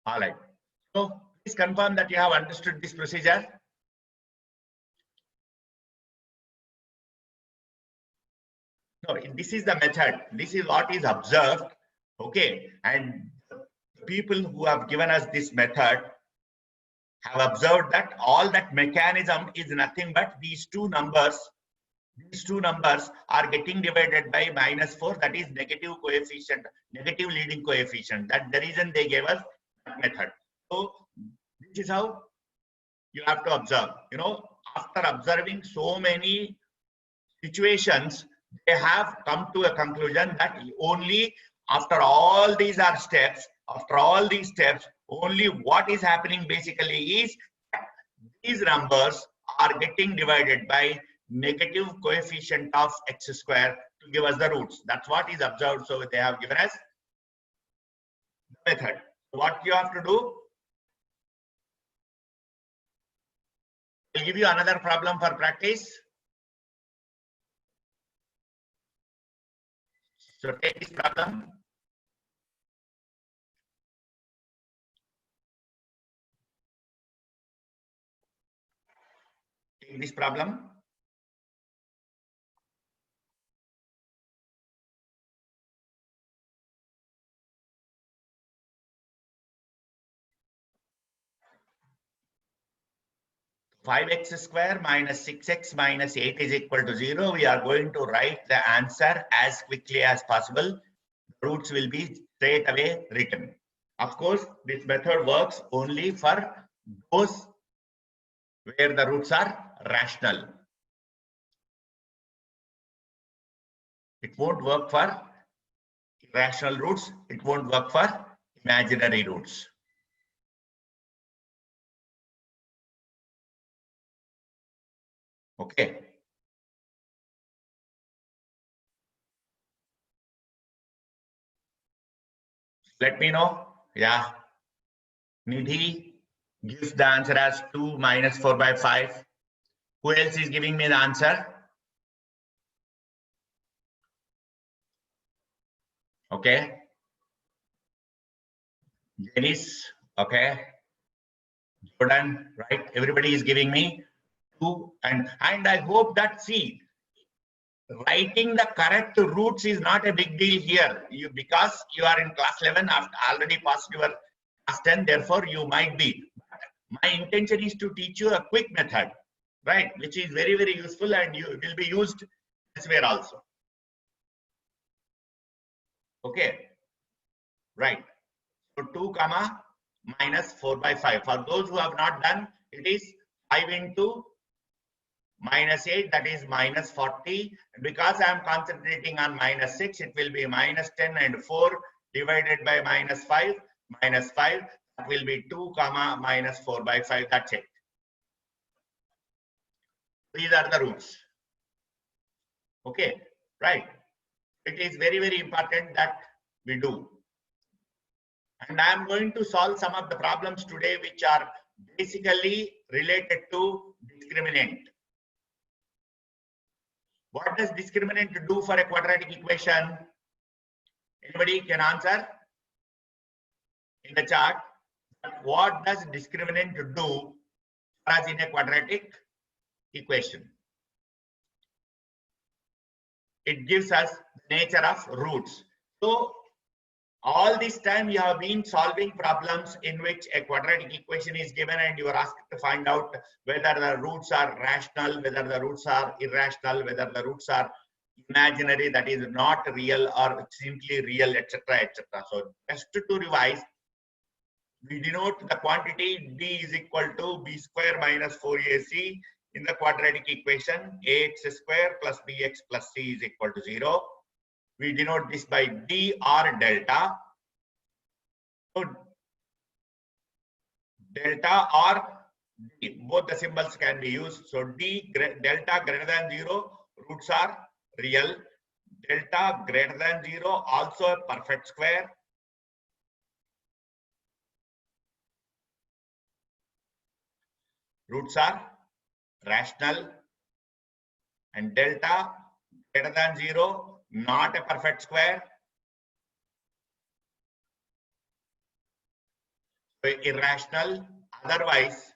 All right. So please confirm that you have understood this procedure. No, this is the method. This is what is observed. Okay. And people who have given us this method have observed that all that mechanism is nothing but these two numbers. These two numbers are getting divided by -4, that is negative coefficient, negative leading coefficient. That's the reason they gave us that method. So this is how you have to observe. You know, after observing so many situations, they have come to a conclusion that only after all these are steps, after all these steps, only what is happening basically is these numbers are getting divided by negative coefficient of x square to give us the roots. That's what is observed. So they have given us the method. What you have to do, I'll give you another problem for practice. So take this problem. Take this problem. Five x square minus 6x minus 8 is equal to 0. We are going to write the answer as quickly as possible. Roots will be straight away written. Of course, this method works only for those where the roots are rational. It won't work for irrational roots. It won't work for imaginary roots. Okay. Let me know. Yeah. Nidhi gives the answer as 2 minus 4 by 5. Who else is giving me the answer? Okay. Dennis. Okay. Jordan. Right. Everybody is giving me 2. And I hope that, see, writing the correct roots is not a big deal here. Because you are in class 11, after already passed your class 10, therefore you might be. My intention is to teach you a quick method, right, which is very, very useful and you will be used elsewhere also. Okay, right. So 2 comma minus 4 by 5. For those who have not done, it is 5 into minus 8, that is minus 40. Because I am concentrating on minus 6, it will be minus 10 and 4 divided by minus 5. Minus 5, that will be 2 comma minus 4 by 5. That's it. These are the roots. Okay, right. It is very, very important that we do. And I am going to solve some of the problems today which are basically related to discriminant. What does discriminant do for a quadratic equation? Anybody can answer in the chart. What does discriminant do for us in a quadratic equation? It gives us the nature of roots. So all this time you have been solving problems in which a quadratic equation is given and you are asked to find out whether the roots are rational, whether the roots are irrational, whether the roots are imaginary, that is not real, or simply real, etc., etc. So just to revise, we denote the quantity d is equal to b square minus 4ac in the quadratic equation ax square plus bx plus c is equal to 0. We denote this by d or delta. So delta or d, both the symbols can be used. So d delta greater than 0, roots are real. Delta greater than 0, also a perfect square. Roots are rational. And delta greater than 0, not a perfect square. irrational, otherwise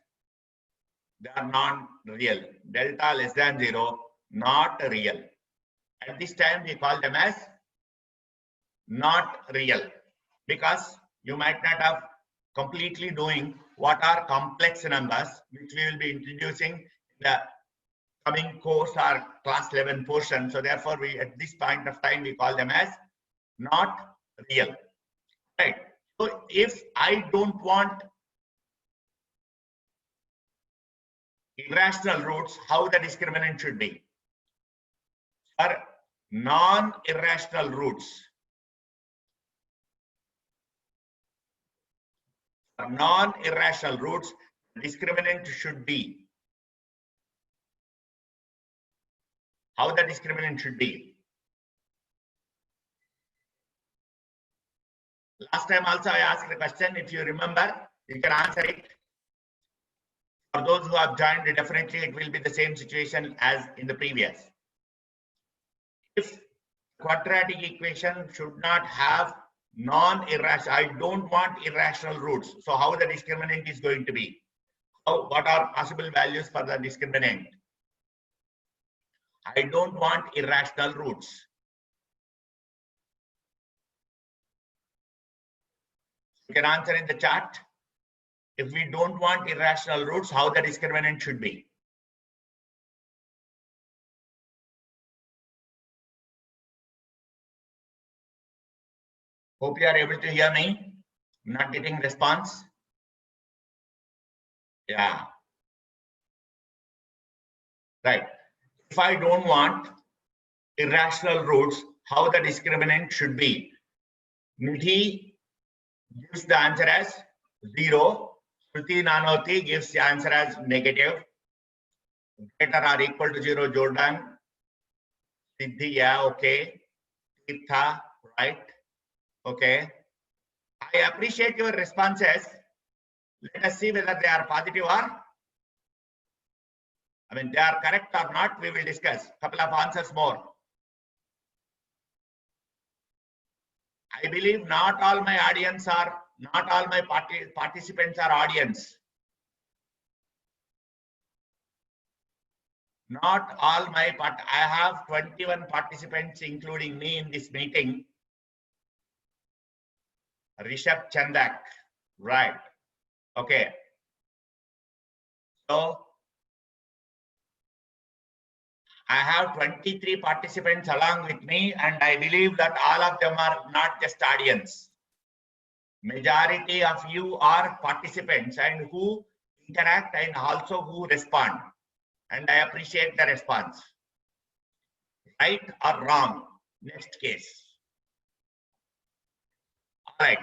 they are non-real. Delta less than 0, not real. At this time we call them as not real, because you might not have completely knowing what are complex numbers, which we will be introducing in the coming course or class 11 portion. So therefore we, at this point of time, we call them as not real, right? So if I don't want irrational roots, how the discriminant should be? For non-irrational roots, for non-irrational roots, the discriminant should be, how the discriminant should be. Last time also I asked the question, if you remember, you can answer it. For those who have joined, definitely it will be the same situation as in the previous. If quadratic equation should not have non-irrational, I don't want irrational roots. So how the discriminant is going to be? What are possible values for the discriminant? I don't want irrational roots. You can answer in the chat. If we don't want irrational roots, how the discriminant should be? Hope you are able to hear me. Not getting response. Yeah. Right. If I don't want irrational roots, how the discriminant should be? Nidhi gives the answer as 0. Shruti Nanoti gives the answer as negative. Greater or equal to 0, Jordan. Siddhi, yeah, okay. Tirtha, right. Okay. I appreciate your responses. Let us see whether they are positive or, they are correct or not. We will discuss. Couple of answers more. I believe not all my audience are, not all my participants are audience. Not all my I have 21 participants, including me, in this meeting. Rishabh Chandak, right? Okay. So I have 23 participants along with me, and I believe that all of them are not just audience. Majority of you are participants and who interact and also who respond. And I appreciate the response. Right or wrong? Next case. All right.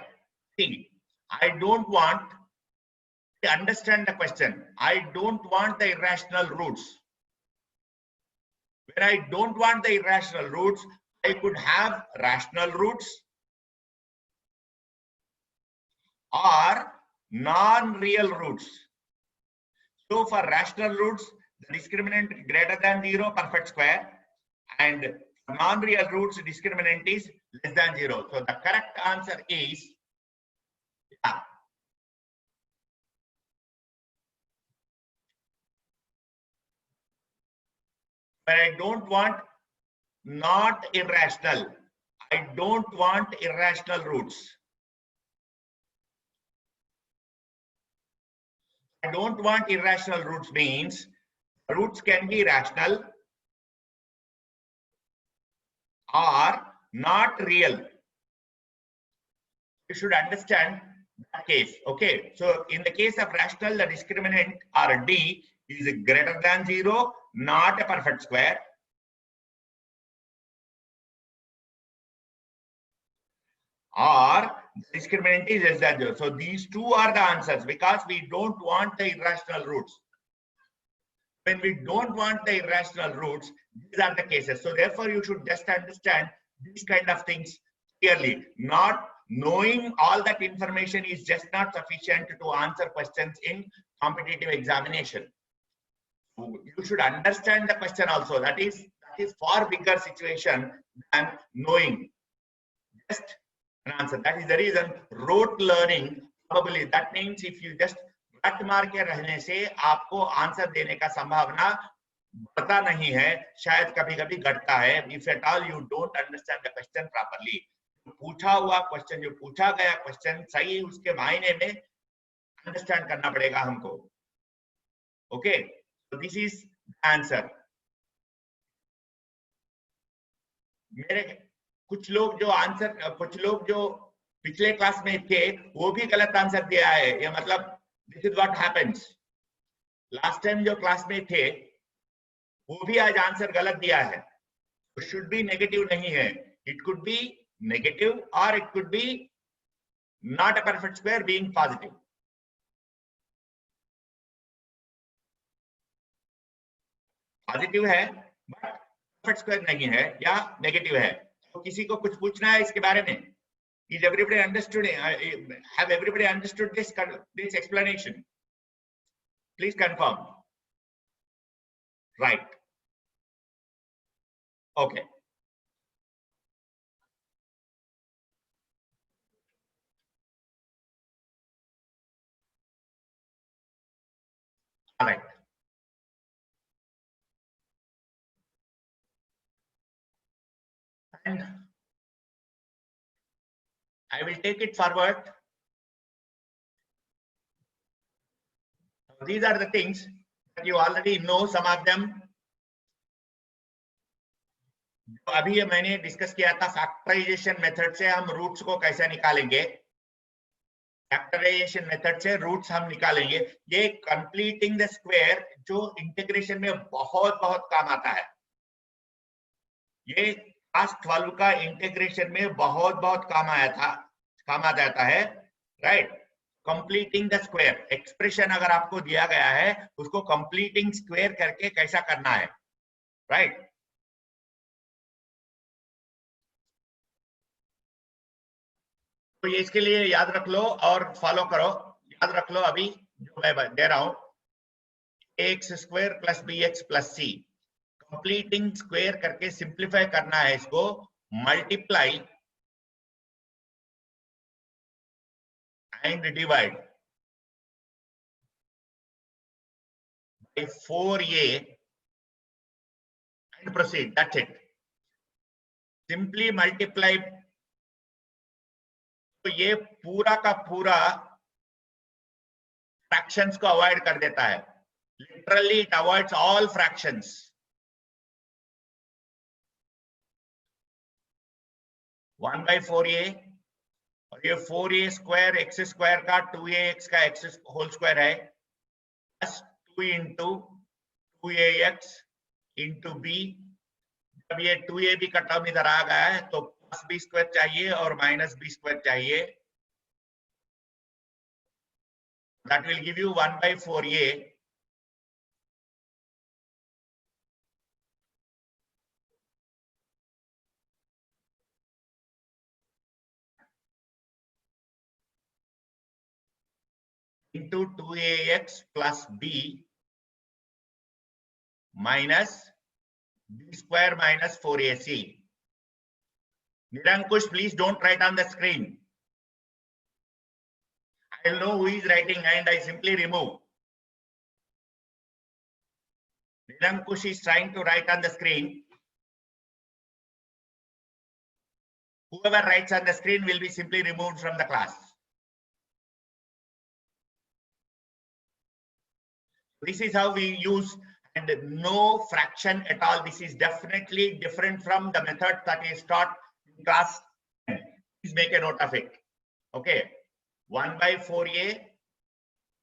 See, I don't want to understand the question. I don't want the irrational roots. When I don't want the irrational roots, I could have rational roots or non-real roots. So for rational roots, the discriminant greater than 0, perfect square, and non-real roots, discriminant is less than 0. So the correct answer is, yeah. But I don't want not irrational. I don't want irrational roots. I don't want irrational roots means roots can be rational or not real. You should understand that case. Okay. So in the case of rational, the discriminant or D is greater than 0, not a perfect square. Or discriminant is less than 0. So these two are the answers because we don't want the irrational roots. When we don't want the irrational roots, these are the cases. So therefore, you should just understand these kind of things clearly. Not knowing all that information is just not sufficient to answer questions in competitive examination. You should understand the question also. That is far bigger situation than knowing just an answer. That is the reason rote learning Probably that means if you just रट मार के रहने से आपको answer देने का संभावना बढ़ता नहीं है, शायद कभी-कभी घटता है. If at all you don't understand the question properly, पूछा हुआ क्वेश्चन, जो पूछा गया क्वेश्चन सही उसके मायने में अंडरस्टैंड करना पड़ेगा हमको. Okay, so this is the answer. मेरे कुछ लोग जो पिछले क्लास में थे वो भी गलत आंसर दिया है. ये मतलब this is what happens. Last time जो क्लास में थे वो भी आज आंसर गलत दिया है. तो शुड बी नेगेटिव नहीं है. इट कुड बी नेगेटिव और it could be not a perfect square being positive. Positive है बट परफेक्ट स्क्वायर नहीं है या नेगेटिव है. तो किसी को कुछ पूछना है इसके बारे में? Is everybody understood? Have everybody understood this explanation? Please confirm. Right. Okay. All right. And I will take it forward. These are the things that you already know, some of them. अभी ये मैंने discuss किया था, factorisation method से हम roots को कैसे निकालेंगे. फैक्टराइजेशन मेथड से रूट्स हम निकालेंगे. ये कंप्लीटिंग द स्क्वायर जो इंटीग्रेशन में बहुत बहुत काम आता है. ये क्लास 12 का इंटीग्रेशन में बहुत बहुत काम आ जाता है. Right. Completing the square expression अगर आपको दिया गया है उसको कंप्लीटिंग स्क्वायर करके कैसा करना है. राइट. तो ये इसके लिए याद रख लो और फॉलो करो. याद रख लो अभी जो मैं दे रहा हूं, X square plus B X plus C. Completing square करके सिंप्लीफाई करना है इसको. Multiply and divide by 4a and proceed. That's it. Simply multiply. तो ये पूरा का पूरा फ्रैक्शंस को अवॉइड कर देता है. Literally it avoids all fractions. One by 4a और ये 4a स्क्वायर एक्स स्क्वायर का 2ax का एक्स होल स्क्वायर है plus 2 into 2ax into B. जब ये 2a भी कट ऑफ इधर आ गया है तो प्लस बी स्क्वायर चाहिए और माइनस बी स्क्वायर चाहिए. That will give you 1 by 4a into 2ax plus b minus b square minus 4ac. Nirankush, please don't write on the screen. I'll know who is writing and I simply remove. Nirankush is trying to write on the screen. Whoever writes on the screen will be simply removed from the class. This is how we use, and no fraction at all. This is definitely different from the method that is taught in class 10. Please make a note of it. Okay. 1 by 4a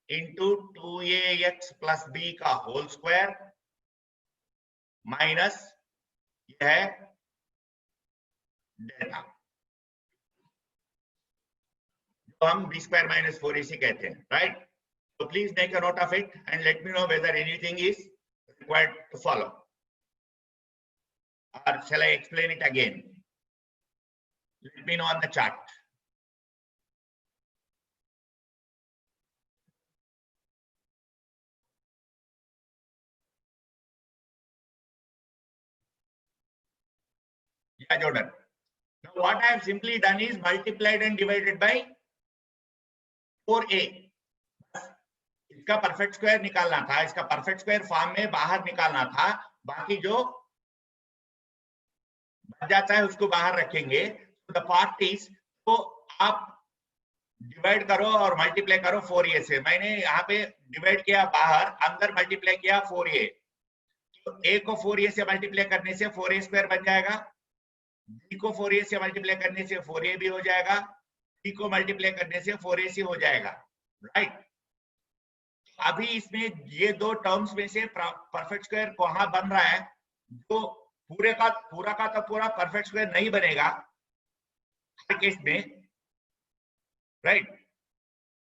into 2ax plus b का whole square minus ये है delta, जो हम b square minus 4ac कहते हैं. Right. So please make a note of it and let me know whether anything is required to follow. Or shall I explain it again? Let me know on the chart. Yeah, Jordan. Now what I have simply done is multiplied and divided by 4a, इसका perfect square निकालना था, इसका perfect square form में बाहर निकालना था, बाकी जो बच जाता है उसको बाहर रखेंगे। द पार्ट इज, तो आप डिवाइड करो और मल्टीप्लाई करो 4a से। मैंने यहाँ पे डिवाइड किया बाहर, अंदर मल्टीप्लाई किया 4a, तो a को 4a से मल्टीप्लाई करने से 4a स्क्वायर बन जाएगा, b को 4a से मल्टीप्लाई करने से 4a भी हो जाएगा, c को मल्टीप्लाई करने से 4ac हो जाएगा, राइट। अभी इसमें ये दो टर्म्स में से परफेक्ट स्क्वायर कहाँ बन रहा है, जो पूरा का तो पूरा परफेक्ट स्क्वायर नहीं बनेगा हर केस में, राइट।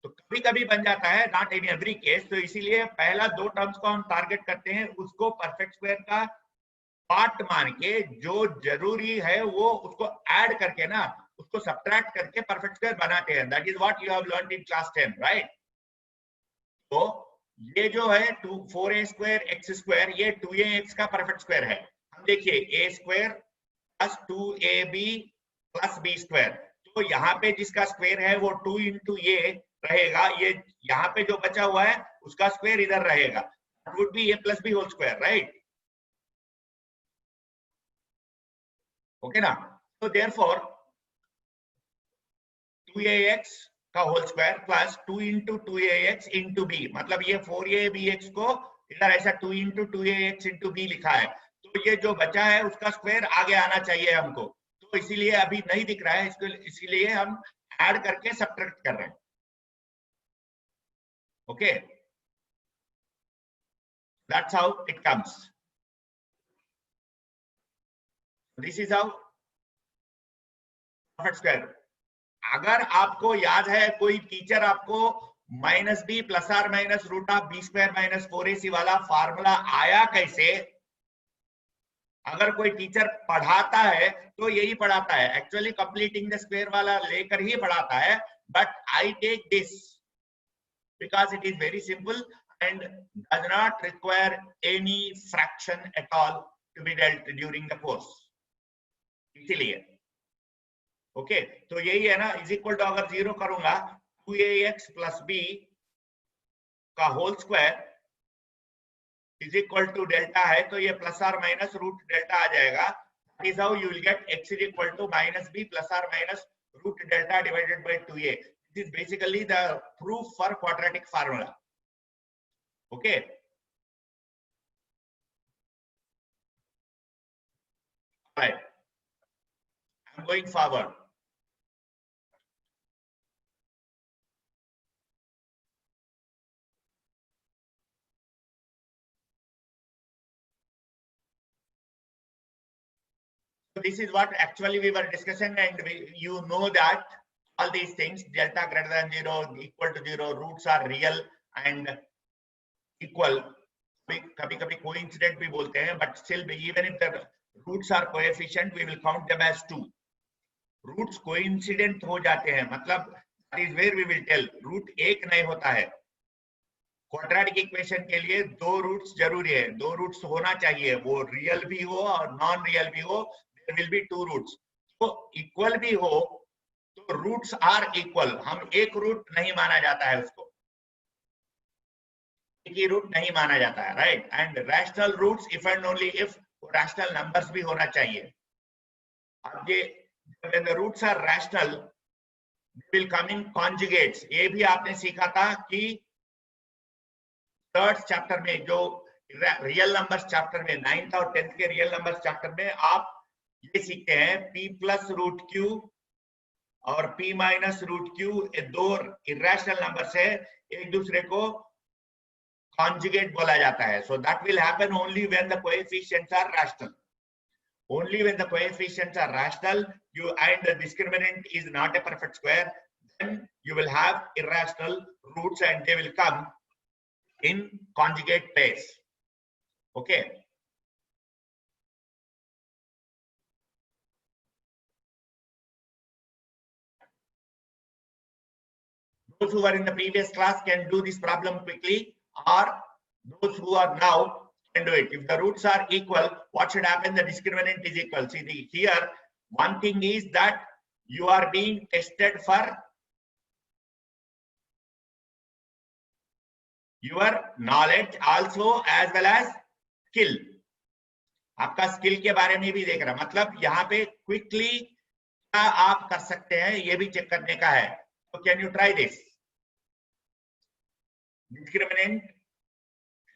तो कभी कभी बन जाता है, नॉट इन एवरी केस। तो इसीलिए पहला दो टर्म्स को हम टारगेट करते हैं, उसको परफेक्ट स्क्वायर का पार्ट मान के, जो जरूरी है वो उसको ऐड करके ना, उसको सब्ट्रैक्ट करके परफेक्ट स्क्वायर बनाते हैं। That is what you have learned in class 10, right. तो ये जो है 4a स्क्वायर एक्स स्क्वायर, ये 2ax का परफेक्ट स्क्वायर है। हम देखिए a square plus 2ab plus b square, तो यहाँ पे जिसका स्क्वायर है वो 2 इंटू a रहेगा, ये यहाँ पे जो बचा हुआ है उसका स्क्वायर इधर रहेगा, that would be a plus b whole square, right? Okay ना। तो therefore 2ax का whole square plus 2 into 2ax into b, मतलब ये 4abx को इधर ऐसा 2 इंटू 2ax इंटू b लिखा है, तो ये जो बचा है उसका स्क्वायर आगे आना चाहिए हमको, तो इसीलिए अभी नहीं दिख रहा है, इसको इसीलिए हम ऐड करके सब्ट्रैक्ट कर रहे हैं। Okay, that's how it comes, this is how perfect square. अगर आपको याद है, कोई टीचर आपको minus B plus or minus root of B square minus 4ac वाला फार्मूला आया कैसे, अगर कोई टीचर पढ़ाता है तो यही पढ़ाता है, एक्चुअली कंप्लीटिंग द स्क्वायर वाला लेकर ही पढ़ाता है, but I take this because it is very simple and does not require any fraction at all to be dealt during the course, इसलिए ओके। तो यही है ना, इज इक्वल टू अगर जीरो करूंगा 2ax प्लस b का whole square is equal to delta है, तो ये plus or minus root delta आ जाएगा। That is how you will get x is equal to minus b plus or minus root delta divided by 2a. This is basically the proof for quadratic formula. Okay. Right. I'm going forward. So this is what actually we were discussing, and you know that all these things, delta greater than 0, equal to 0, roots are real and equal. कभी कभी coincident भी बोलते हैं, but still even if the roots are coefficient, we will count them as 2. Roots coincident हो जाते हैं, मतलब that is where we will tell root एक नहीं होता है। क्वाड्रेटिक इक्वेशन के लिए दो रूट्स जरूरी है, दो रूट्स होना चाहिए, वो रियल भी हो और नॉन रियल भी हो, there will be two roots. तो इक्वल भी हो तो रूट्स आर इक्वल, हम एक रूट नहीं माना जाता है उसको, एक ही रूट नहीं माना जाता है, right. And rational roots if and only if rational numbers भी होना चाहिए। अब ये when the roots are rational they will come in conjugates, ये भी आपने सीखा था कि थर्ड चैप्टर में, जो रियल नंबर्स चैप्टर में, 9th और 10th के रियल नंबर्स चैप्टर में आप ये सीखते हैं p प्लस रूट क्यू और p माइनस रूट क्यू, दो इरेशनल नंबर्स है, एक दूसरे को कॉन्जुगेट बोला जाता है। So that will happen only when the coefficients are rational, only when the coefficients are rational you and the discriminant is not a perfect square, then you will have irrational roots and they will come in conjugate place. Okay, those who are in the previous class can do this problem quickly, or those who are now can do it. If the roots are equal, what should happen? The discriminant is equal. See, here one thing is that you are being tested for your knowledge also as well as skill. आपका skill के बारे में भी देख रहा, मतलब यहाँ पे क्विकली क्या आप कर सकते हैं ये भी चेक करने का है. So can you try this? Discriminant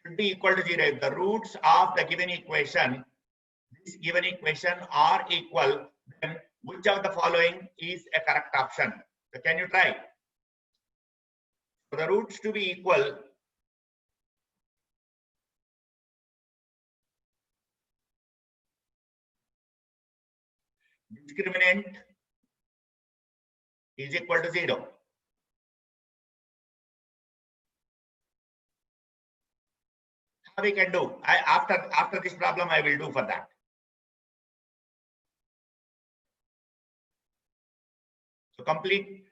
should be equal to 0 if the roots of the given equation, this given equation are equal, then which of the following is a correct option? So can you try? For the roots to be equal, discriminant is equal to 0. How we can do? After this problem, I will do for that. So complete.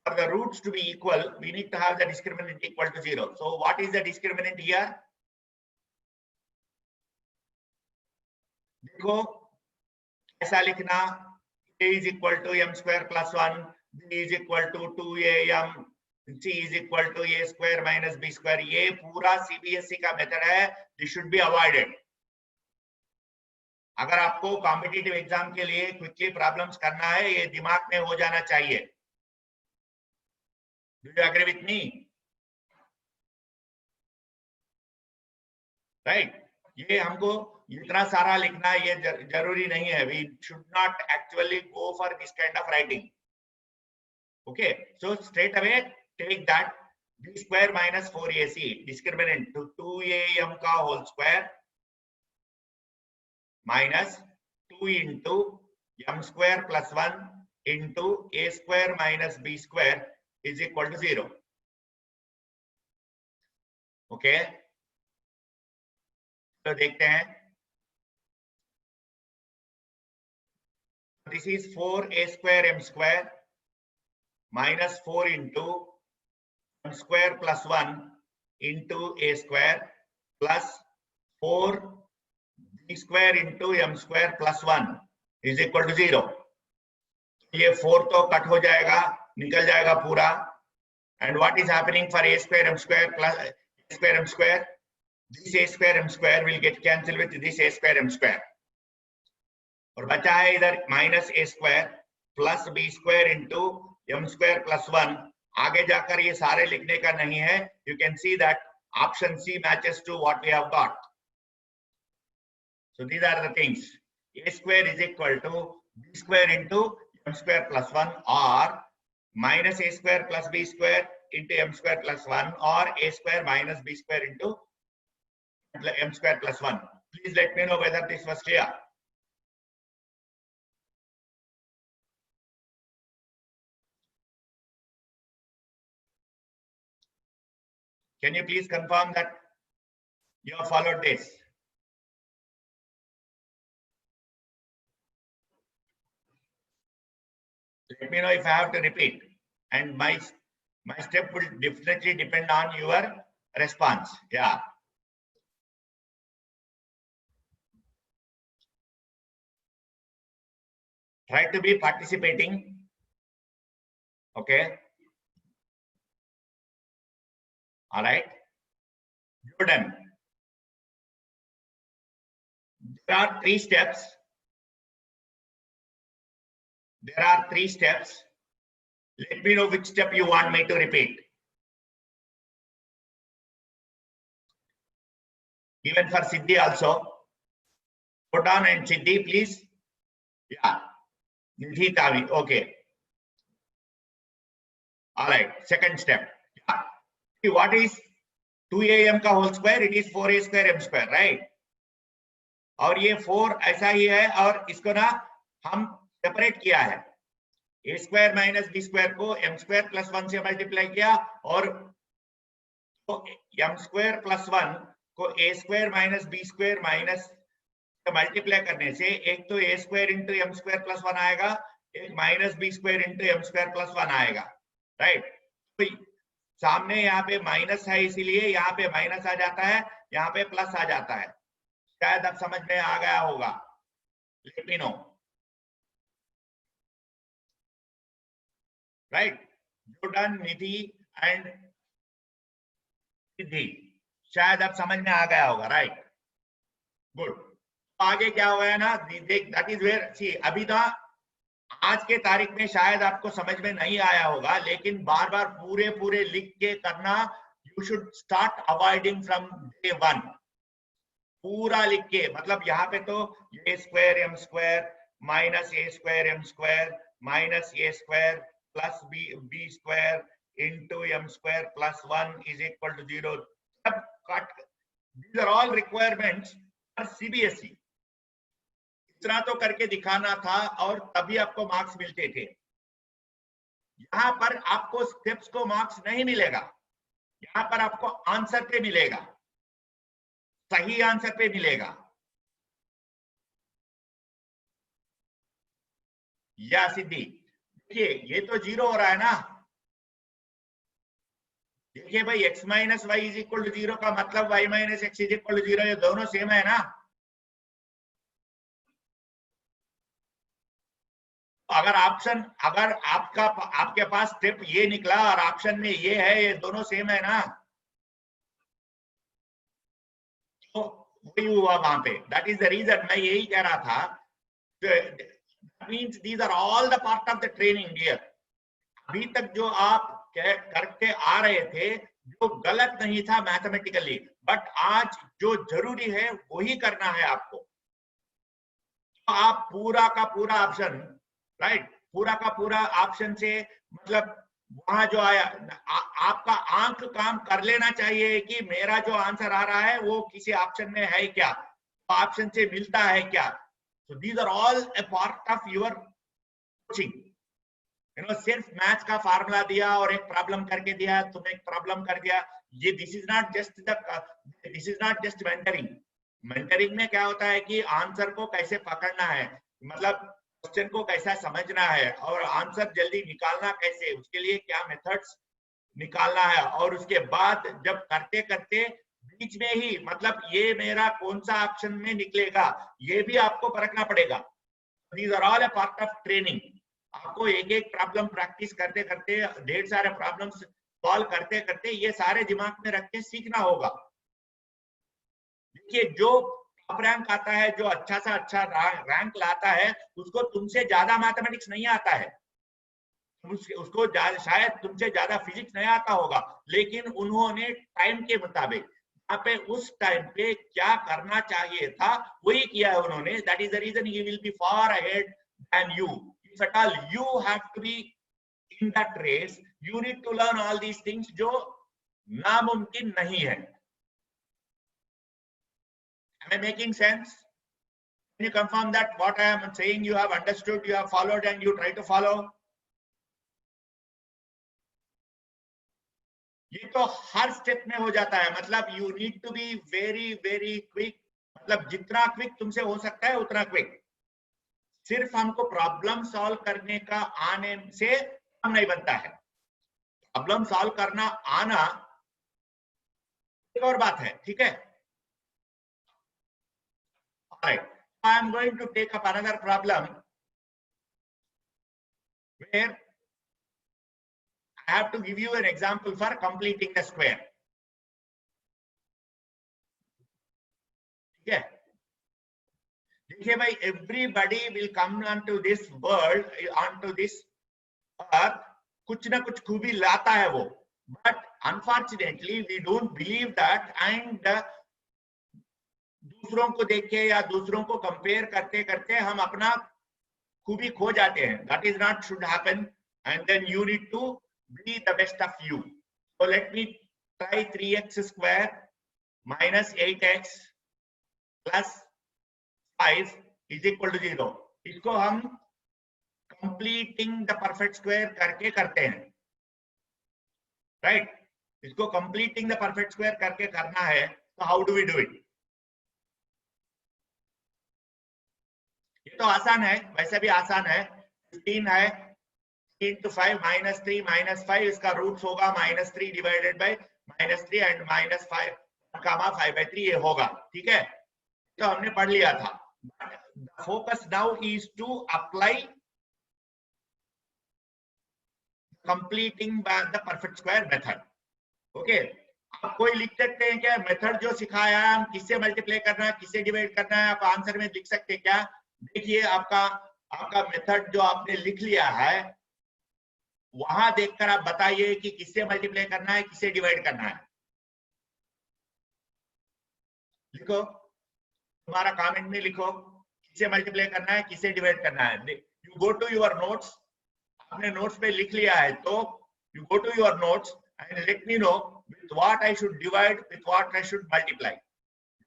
For the roots to be equal, we need to have the discriminant equal to 0. So what is the discriminant here? देखो ऐसा लिखना, a is equal to m square plus 1, b is equal to 2am, c is equal to a square minus b square. ये पूरा CBSE का method है. This should be avoided. अगर आपको competitive exam के लिए क्विकली प्रॉब्लम्स करना है, ये दिमाग में हो जाना चाहिए. Do you agree with me? Right? ये हमको इतना सारा लिखना ये जरूरी नहीं है. We should not actually go for this kind of writing. Okay, so straight away take that b square minus 4ac discriminant to 2am का whole square minus 2 into m square plus 1 into a square minus b square is equal to 0. Okay, तो देखते हैं. This is 4a square m square minus 4 into m square plus 1 into a square plus 4 b square into m square plus 1 is equal to 0. ये 4 तो cut हो जाएगा, निकल जाएगा पूरा. And what is happening for a square m square plus a square m square? This a square m square will get cancelled with this a square m square. और बचा है इधर minus A square plus B square into M square plus 1. आगे जाकर ये सारे लिखने का नहीं है. You can see that option C matches to what we have got. So these are the things. A square is equal to B square into M square plus 1 और minus A square plus B square into M square plus 1 और A square minus B square into M square plus 1. Please let me know whether this was clear. Can you please confirm that you have followed this? Let me know if I have to repeat. And my step will definitely depend on your response. Yeah. Try to be participating. Okay. All right. Jordan. There are 3 steps. There are 3 steps. Let me know which step you want me to repeat. Even for Siddhi also. Jordan and Siddhi, please. Yeah. Nidhi Tavi. Okay. All right. Second step. Yeah. What is 2am का whole square? It is 4a square m square, right? और ये 4 ऐसा ही है और इसको ना हम separate किया है. a square minus b square को m स्क्वायर प्लस 1 से मल्टीप्लाई किया और तो m स्क्वायर प्लस 1 को a square minus b square minus multiply करने से एक तो a square into m square plus 1 आएगा, एक minus b square into m square plus 1 आएगा. राइट. तो सामने यहाँ पे माइनस है इसीलिए यहाँ पे माइनस आ जाता है, यहाँ पे प्लस आ जाता है. शायद अब समझ में आ गया होगा. Late me no. Right. Jordan, Nidhi and सिद्धि, शायद अब समझ में आ गया होगा, राइट? गुड। आगे क्या हुआ है ना, दैट इज वेयर सी, अभी तो आज के तारीख में शायद आपको समझ में नहीं आया होगा, लेकिन बार बार पूरे पूरे लिख के करना। You should start avoiding from day one. पूरा लिख के, मतलब यहाँ पे तो A square M square minus A square M square minus A square plus B square into M square plus 1 is equal to 0। सब cut, these are all requirements for CBSE. इतना तो करके दिखाना था और तभी आपको मार्क्स मिलते थे। यहाँ पर आपको स्टेप्स को मार्क्स नहीं मिलेगा, यहाँ पर आपको आंसर पे मिलेगा, सही आंसर पे मिलेगा। या सिद्धि, देखिए ये तो 0 हो रहा है ना। देखिए भाई, x minus Y is equal to 0 का मतलब y minus X is equal to 0, ये दोनों सेम है ना। अगर ऑप्शन, अगर आपके पास स्टेप ये निकला और ऑप्शन में ये है, ये दोनों सेम है ना, तो वही हुआ वहां पे। दैट इज द रीजन मैं यही कह रहा था। Means these are all the part of the training dear. अभी तक जो आप करते आ रहे थे, जो गलत नहीं था मैथमेटिकली, बट आज जो जरूरी है वही करना है आपको। तो आप पूरा का पूरा ऑप्शन, राइट, पूरा का पूरा ऑप्शन से मतलब वहां जो आया आपका आंख काम कर लेना चाहिए कि मेरा जो आंसर आ रहा है वो किसी ऑप्शन में है क्या, ऑप्शन से मिलता है क्या। So these are all a part of your coaching. सिर्फ मैथ्स का फार्मूला दिया और एक प्रॉब्लम करके दिया, तुमने एक प्रॉब्लम कर दिया, ये this is not just mentoring. Mentoring में क्या होता है कि आंसर को कैसे पकड़ना है, मतलब क्वेश्चन को कैसा समझना है और आंसर जल्दी निकालना कैसे, उसके लिए क्या मेथड्स निकालना है, और उसके बाद जब करते करते बीच में ही मतलब ये मेरा कौन सा ऑप्शन में निकलेगा ये भी आपको परखना पड़ेगा। These are all a part of training. आपको एक एक प्रॉब्लम प्रैक्टिस करते करते, ढेर सारे प्रॉब्लम्स सॉल्व करते करते ये सारे दिमाग में रख के सीखना होगा। देखिए, जो टॉप रैंक आता है, जो अच्छा सा अच्छा रैंक लाता है, उसको तुमसे ज्यादा मैथमेटिक्स नहीं आता है, उसको शायद तुमसे ज्यादा फिजिक्स नहीं आता होगा, लेकिन उन्होंने टाइम के मुताबिक यहाँ पे उस टाइम पे क्या करना चाहिए था वही किया है उन्होंने। That is the reason he will be far ahead then you. If at all you have to be in that race, you need to learn all these things जो नामुमकिन नहीं है। Am I making sense? Can you confirm that what I am saying you have understood, you have followed and you try to follow? ये तो हर step में हो जाता है, मतलब you need to be very very quick, मतलब जितना quick तुमसे हो सकता है उतना क्विक। सिर्फ हमको प्रॉब्लम सॉल्व करने का आने से काम नहीं बनता है, प्रॉब्लम सॉल्व करना आना एक और बात है, ठीक है। Alright, I am going to take up another problem where I have to give you an example for completing the square. ठीक है, देखिए भाई, everybody will come onto this world, onto this earth, कुछ ना कुछ खूबी लाता है वो, but unfortunately we don't believe that, and दूसरों को देख के या दूसरों को कंपेयर करते करते हम अपना खूबी खो जाते हैं। That is not should happen, and then you need to be the best of you. So let me try 3x square minus 8x plus 5 is equal to 0. इसको हम completing the perfect square करके करते हैं, right? इसको completing the perfect square करके करना है, तो how do we do it? ये तो आसान है, वैसे भी आसान है। 15 है, 3 to 5 minus 3 minus 5, इसका रूट्स होगा -3 डिवाइडेड बाय -3 एंड -5 कामा 5/3 ये होगा, ठीक है। तो हमने पढ़ लिया था। The focus now is to apply completing by the perfect square method. Okay, आप कोई लिख सकते हैं क्या मेथड जो सिखाया है हम किससे मल्टीप्लाई करना है किससे डिवाइड करना है, आप आंसर में लिख सकते हैं क्या? देखिए आपका आपका मेथड जो आपने लिख लिया है वहां देखकर आप बताइए कि किससे मल्टीप्लाई करना है किससे डिवाइड करना है। लिखो, तुम्हारा कमेंट में लिखो किससे मल्टीप्लाई करना है किससे डिवाइड करना है। You go to your notes, आपने नोट्स पे लिख लिया है तो you go to your notes and let me know with what I should divide with what I should multiply.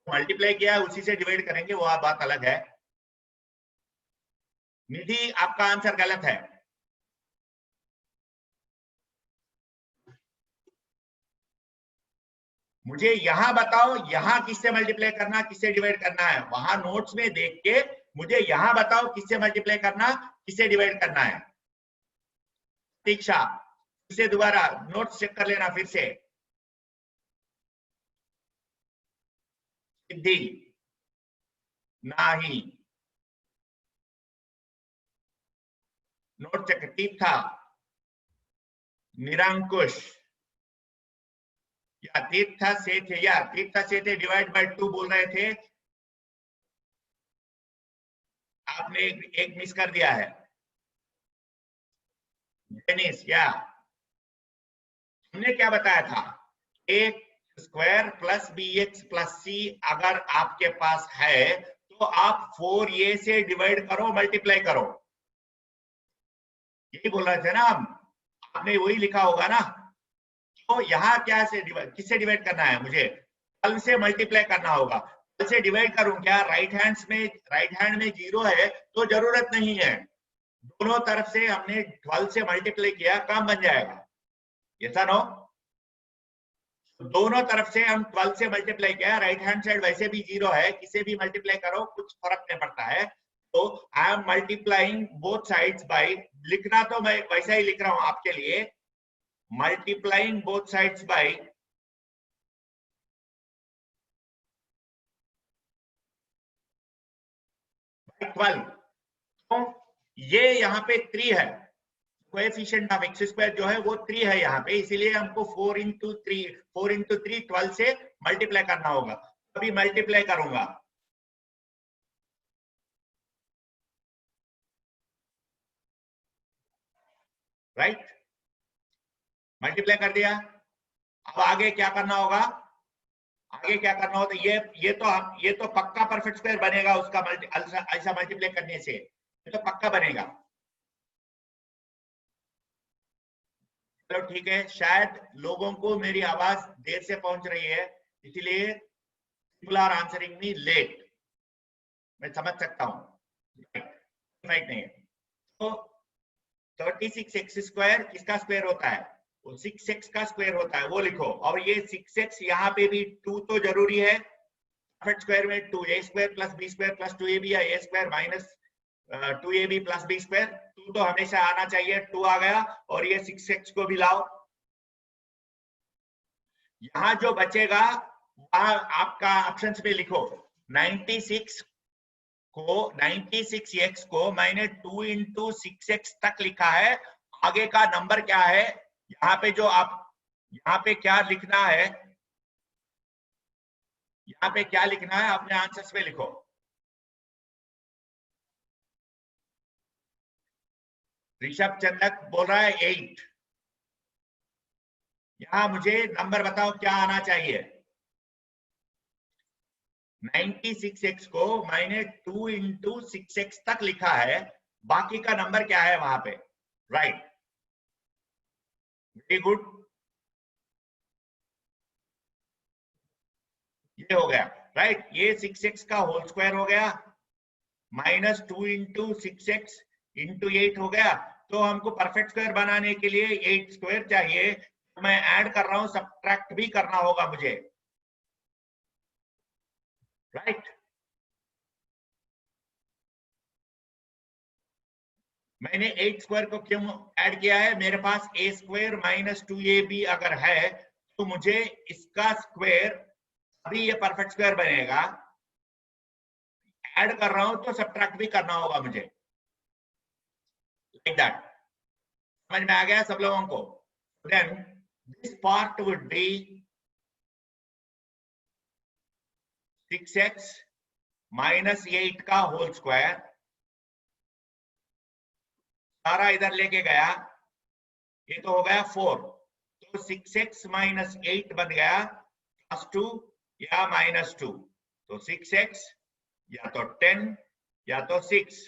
Multiply किया है उसी से डिवाइड करेंगे, वो बात अलग है। निधि आपका आंसर गलत है। मुझे यहां बताओ यहां किससे मल्टीप्लाई करना किससे डिवाइड करना है, वहां नोट्स में देख के मुझे यहां बताओ किससे मल्टीप्लाई करना किससे डिवाइड करना है। दीक्षा फिर से दोबारा नोट्स चेक कर लेना फिर से। सिद्धि नहीं, नोट चेक तीर्था, निरंकुश या तीर्था से थे, या तीर्था से थे डिवाइड बाय 2 बोल रहे थे, आपने एक मिस कर दिया है। डेनिस, या हमने क्या बताया था, एक square plus B X plus C अगर आपके पास है तो आप 4a से डिवाइड करो मल्टीप्लाई करो, यही बोल रहे थे ना हम, आपने वही लिखा होगा ना। तो यहाँ क्या से डिवाइड किससे डिवाइड करना है, मुझे 12 से मल्टीप्लाई करना होगा। 12 से डिवाइड करूं क्या, राइट हैंड में 0 है तो जरूरत नहीं है, दोनों तरफ से हमने 12 से मल्टीप्लाई किया काम बन जाएगा, ऐसा नो। दोनों तरफ से हम 12 से मल्टीप्लाई किया, राइट हैंड साइड वैसे भी 0 है, किसे भी मल्टीप्लाई करो कुछ फर्क नहीं पड़ता है। तो I am multiplying both sides bye, लिखना तो मैं वैसा ही लिख रहा हूं आपके लिए, मल्टीप्लाइंग बोथ साइड्स बाय 12। तो ये यहाँ पे 3 है, कोएफिशिएंट ऑफ एक्स स्क्वायर जो है वो 3 है यहाँ पे, इसीलिए हमको 4 इंटू 3 12 से मल्टीप्लाई करना होगा। अभी मल्टीप्लाई करूंगा, राइट, मल्टीप्लाई कर दिया। अब आगे क्या करना होगा, आगे क्या करना होगा, ये तो पक्का परफेक्ट स्क्वायर बनेगा उसका ऐसा मल्टीप्लाई करने से, ये तो पक्का बनेगा। चलो ठीक है, शायद लोगों को मेरी आवाज देर से पहुंच रही है इसलिए people are answering me late, मैं समझ सकता हूं, राइट नहीं है। तो 36x स्क्वायर किसका स्क्वायर होता है, वो 6x का स्क्वायर होता है, वो लिखो। और ये 6x यहाँ पे भी 2 तो जरूरी है, परफेक्ट स्क्वायर में 2a square plus b square plus 2ab या a square minus 2ab plus b square, 2 तो हमेशा आना चाहिए, 2 आ गया। और ये 6x को भी लाओ, यहाँ जो बचेगा वहां आपका ऑप्शंस में लिखो 96 को 96x को मैंने 2 इंटू 6x तक लिखा है, आगे का नंबर क्या है, यहाँ पे जो आप यहाँ पे क्या लिखना है, यहाँ पे क्या लिखना है अपने आंसर्स में लिखो। ऋषभ चंदक बोल रहा है 8, यहाँ मुझे नंबर बताओ क्या आना चाहिए। 96x को मैंने 2 इंटू 6x तक लिखा है, बाकी का नंबर क्या है वहां पे, राइट, वेरी गुड, ये हो गया, राइट। ये 6x का होल स्क्वायर हो गया माइनस 2 इंटू 6x इंटू 8 हो गया। तो हमको परफेक्ट स्क्वायर बनाने के लिए 8 स्क्वायर चाहिए, तो मैं ऐड कर रहा हूं, सब्ट्रैक्ट भी करना होगा मुझे, राइट। मैंने 8 स्क्वायर को क्यों ऐड किया है, मेरे पास a स्क्वायर माइनस 2ab अगर है तो मुझे इसका स्क्वायर, अभी ये परफेक्ट स्क्वायर बनेगा, ऐड कर रहा हूं तो सब्ट्रैक्ट भी करना होगा मुझे, लाइक दैट। समझ में आ गया सब लोगों को? Then this part would be 6x minus 8 का होल स्क्वायर, सारा इधर लेके गया, ये तो हो गया 4, तो 6x माइनस 8 बन गया +2 या -2, तो 6x या तो 10 या तो 6,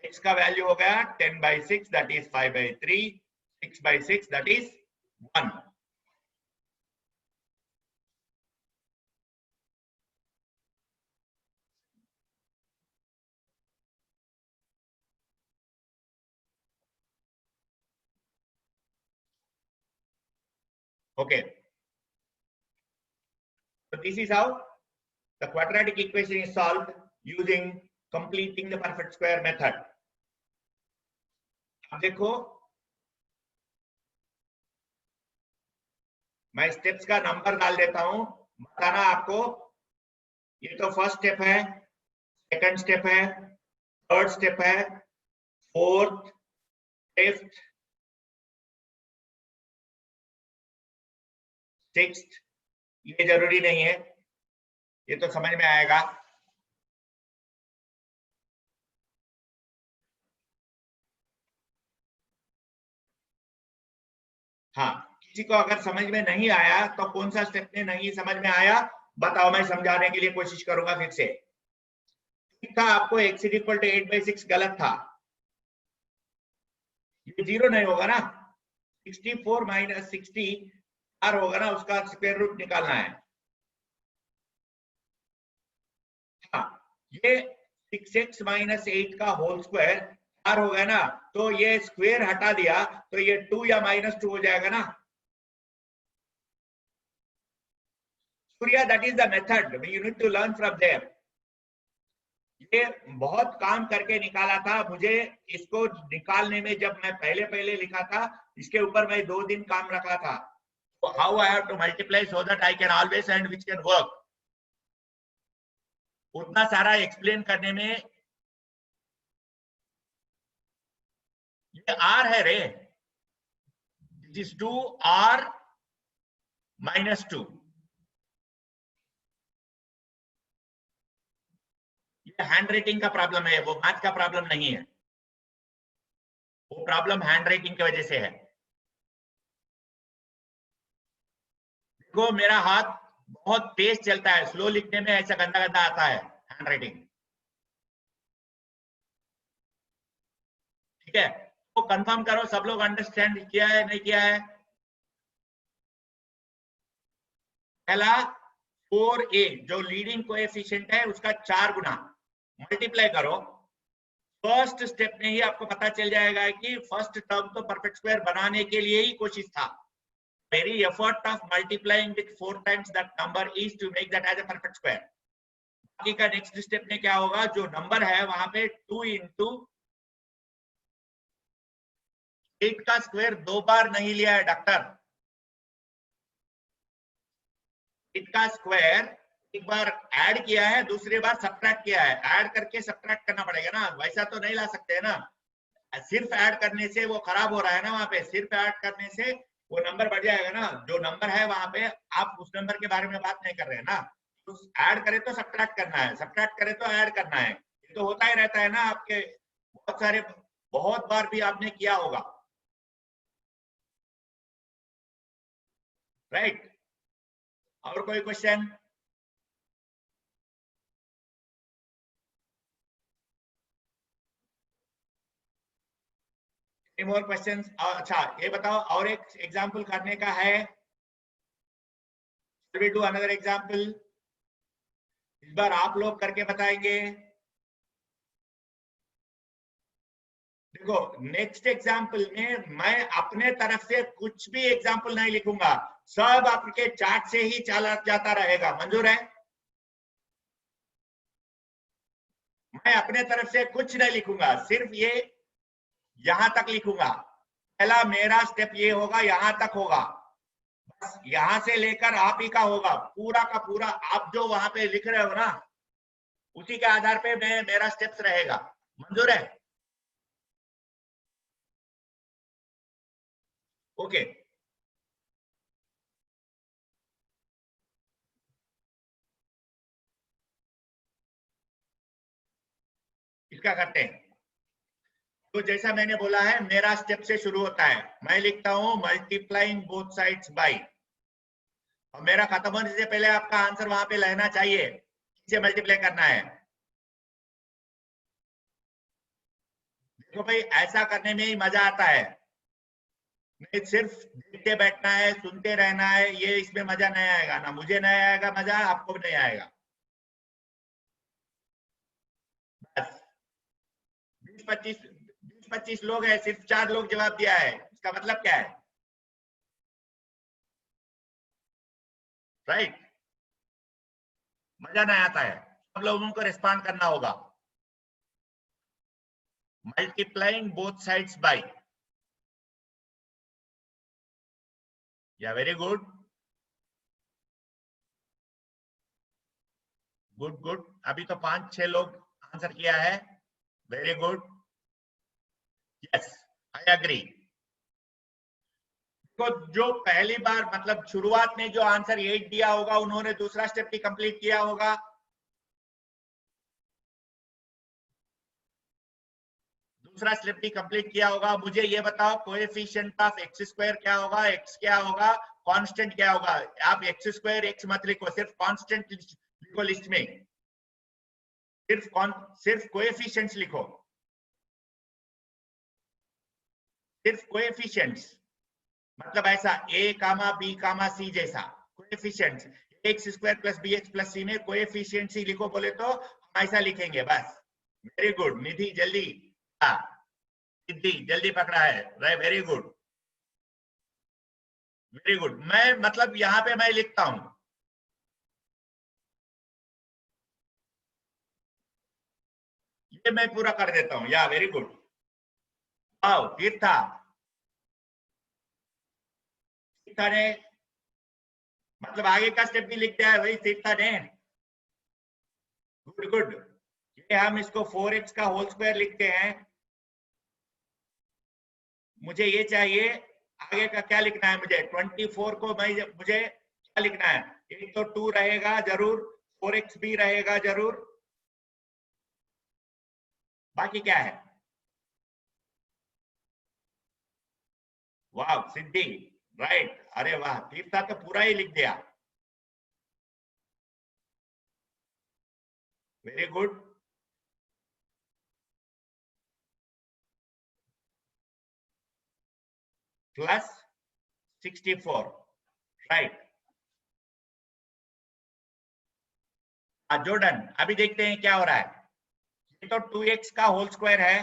x का वैल्यू हो गया 10/6 that is 5/3, 6/6 that is 1. Okay, so this is how the quadratic equation is solved using completing the perfect square method. अब देखो, मैं स्टेप्स का नंबर डाल देता हूं, बताना आपको। ये तो फर्स्ट स्टेप है, सेकंड स्टेप है, थर्ड स्टेप है, फोर्थ, फिफ्थ, सिक्स्थ, ये जरूरी नहीं है, ये तो समझ में आएगा। हाँ, किसी को अगर समझ में नहीं आया तो कौन सा स्टेप में नहीं समझ में आया बताओ, मैं समझाने के लिए कोशिश करूंगा फिर से। था आपको x = 8/6 गलत था, ये 0 नहीं होगा ना, 64 - 60 r होगा ना, उसका स्क्वायर रूट निकालना है। हाँ, ये 6x - 8 का होल स्क्वायर r हो गया ना, तो ये स्क्वायर हटा दिया तो ये 2 या -2 हो जाएगा ना। Surya, that is the method, you need to learn from there. ये बहुत काम करके निकाला था मुझे, इसको निकालने में जब मैं पहले लिखा था, इसके ऊपर मैं 2 दिन काम रखा था। So how I have to multiply so that I can always and which can work, उतना सारा एक्सप्लेन करने में। ये r है रे, दिस इज 2r - 2, ये हैंड राइटिंग का प्रॉब्लम है, वो मैथ का प्रॉब्लम नहीं है, वो प्रॉब्लम हैंड राइटिंग की वजह से है। देखो मेरा हाथ बहुत तेज चलता है, स्लो लिखने में ऐसा गंदा गंदा आता है हैंड राइटिंग, ठीक है। तो कंफर्म करो सब लोग अंडरस्टैंड किया है नहीं किया है। पहला 4a जो लीडिंग कोएफिशिएंट है उसका 4 गुना मल्टीप्लाई करो, फर्स्ट स्टेप में ही आपको पता चल जाएगा कि फर्स्ट टर्म तो परफेक्ट स्क्वायर बनाने के लिए ही कोशिश था। Very effort of multiplying with 4 times that number is to make that as a perfect square. बाकी का नेक्स्ट स्टेप में क्या होगा, जो नंबर है वहां पे 2 × 8 का स्क्वायर 2 बार नहीं लिया है डॉक्टर, 8 का स्क्वायर एक बार ऐड किया है, दूसरी बार सब्ट्रैक्ट किया है, ऐड करके सब्ट्रैक्ट करना पड़ेगा ना, वैसा तो नहीं ला सकते है ना। सिर्फ ऐड करने से वो खराब हो रहा है ना, वहां पे सिर्फ ऐड करने से वो नंबर बढ़ जाएगा ना, जो नंबर है वहां पे आप उस नंबर के बारे में बात नहीं कर रहे हैं ना। तो ऐड करे तो सब्ट्रैक्ट करना है, सब्ट्रैक्ट करे तो ऐड करना है, ये तो होता ही रहता है ना आपके बहुत सारे, बहुत बार भी आपने किया होगा, राइट। और कोई क्वेश्चन? Any more questions? अच्छा ये बताओ, और एक एग्जाम्पल करने का है, Shall we do another example? इस बार आप लोग करके बताएंगे। देखो नेक्स्ट एग्जाम्पल में मैं अपने तरफ से कुछ भी एग्जाम्पल नहीं लिखूंगा, सब आपके चार्ट से ही चला जाता रहेगा, मंजूर है? मैं अपने तरफ से कुछ नहीं लिखूंगा, सिर्फ ये यहां तक लिखूंगा। पहला मेरा स्टेप ये होगा, यहां तक होगा, बस यहां से लेकर आप ही का होगा, पूरा का पूरा आप जो वहां पे लिख रहे हो ना, उसी के आधार पे मेरा स्टेप्स रहेगा, मंजूर है? ओके। इसका करते हैं। तो जैसा मैंने बोला है, मेरा स्टेप से शुरू होता है। मैं लिखता हूं मल्टीप्लाइंग बोथ साइड्स बाय, और मेरा खत्म होने से पहले आपका आंसर वहां पे लेना चाहिए, इसे मल्टीप्लाई करना है। देखो भाई, ऐसा करने में ही मजा आता है, नहीं सिर्फ देखते बैठना है, सुनते रहना है, ये इसमें मजा नहीं आएगा। ना मुझे नहीं आएगा मजा, आपको भी नहीं आएगा। बस 20-25 लोग हैं, सिर्फ 4 लोग जवाब दिया है, इसका मतलब क्या है? राइट, मजा नहीं आता है। सब लोगों को रिस्पॉन्ड करना होगा। मल्टीप्लाइंग बोथ साइड्स बाय, या वेरी गुड, गुड गुड। अभी तो 5-6 लोग आंसर किया है, very good, yes, I agree. तो जो पहली बार मतलब शुरुआत में जो आंसर 8 दिया होगा, उन्होंने दूसरा स्टेप भी कंप्लीट किया होगा। दूसरा स्टेप भी कंप्लीट किया होगा। मुझे ये बताओ, कोएफिशिएंट ऑफ एक्स स्क्वायर क्या होगा, एक्स क्या होगा, कांस्टेंट क्या होगा? आप एक्स स्क्वायर एक्स मत लिखो, सिर्फ कांस्टेंट लिखो लिस्ट में, सिर्फ कोएफिशिएंट्स लिखो, सिर्फ कोएफिशिएंट्स। मतलब ऐसा ए कामा बी कामा सी जैसा coefficients, X square plus B X plus C में कोएफिशिएंट्स ही लिखो बोले तो हम ऐसा लिखेंगे बस। वेरी गुड निधि, जल्दी। हाँ, निधि जल्दी पकड़ा है, right, very good, very good. मैं मतलब यहाँ पे मैं लिखता हूं, ये मैं पूरा कर देता हूं, या वेरी गुड। आओ तीर्था, तीर्था ने मतलब आगे का स्टेप भी लिख दिया है वही तीर्था ने, गुड गुड। ये हम इसको 4x का होल स्क्वायर लिखते हैं। मुझे ये चाहिए, आगे का क्या लिखना है मुझे? 24 को मुझे क्या लिखना है? एक तो 2 रहेगा जरूर, 4x भी रहेगा जरूर, बाकी क्या है? वाह सिद्धि, राइट, अरे वाह, तीर्था तो पूरा ही लिख दिया, very good. Plus 64, right. Jordan, अभी देखते हैं क्या हो रहा है। ये तो 2x का होल स्क्वायर है,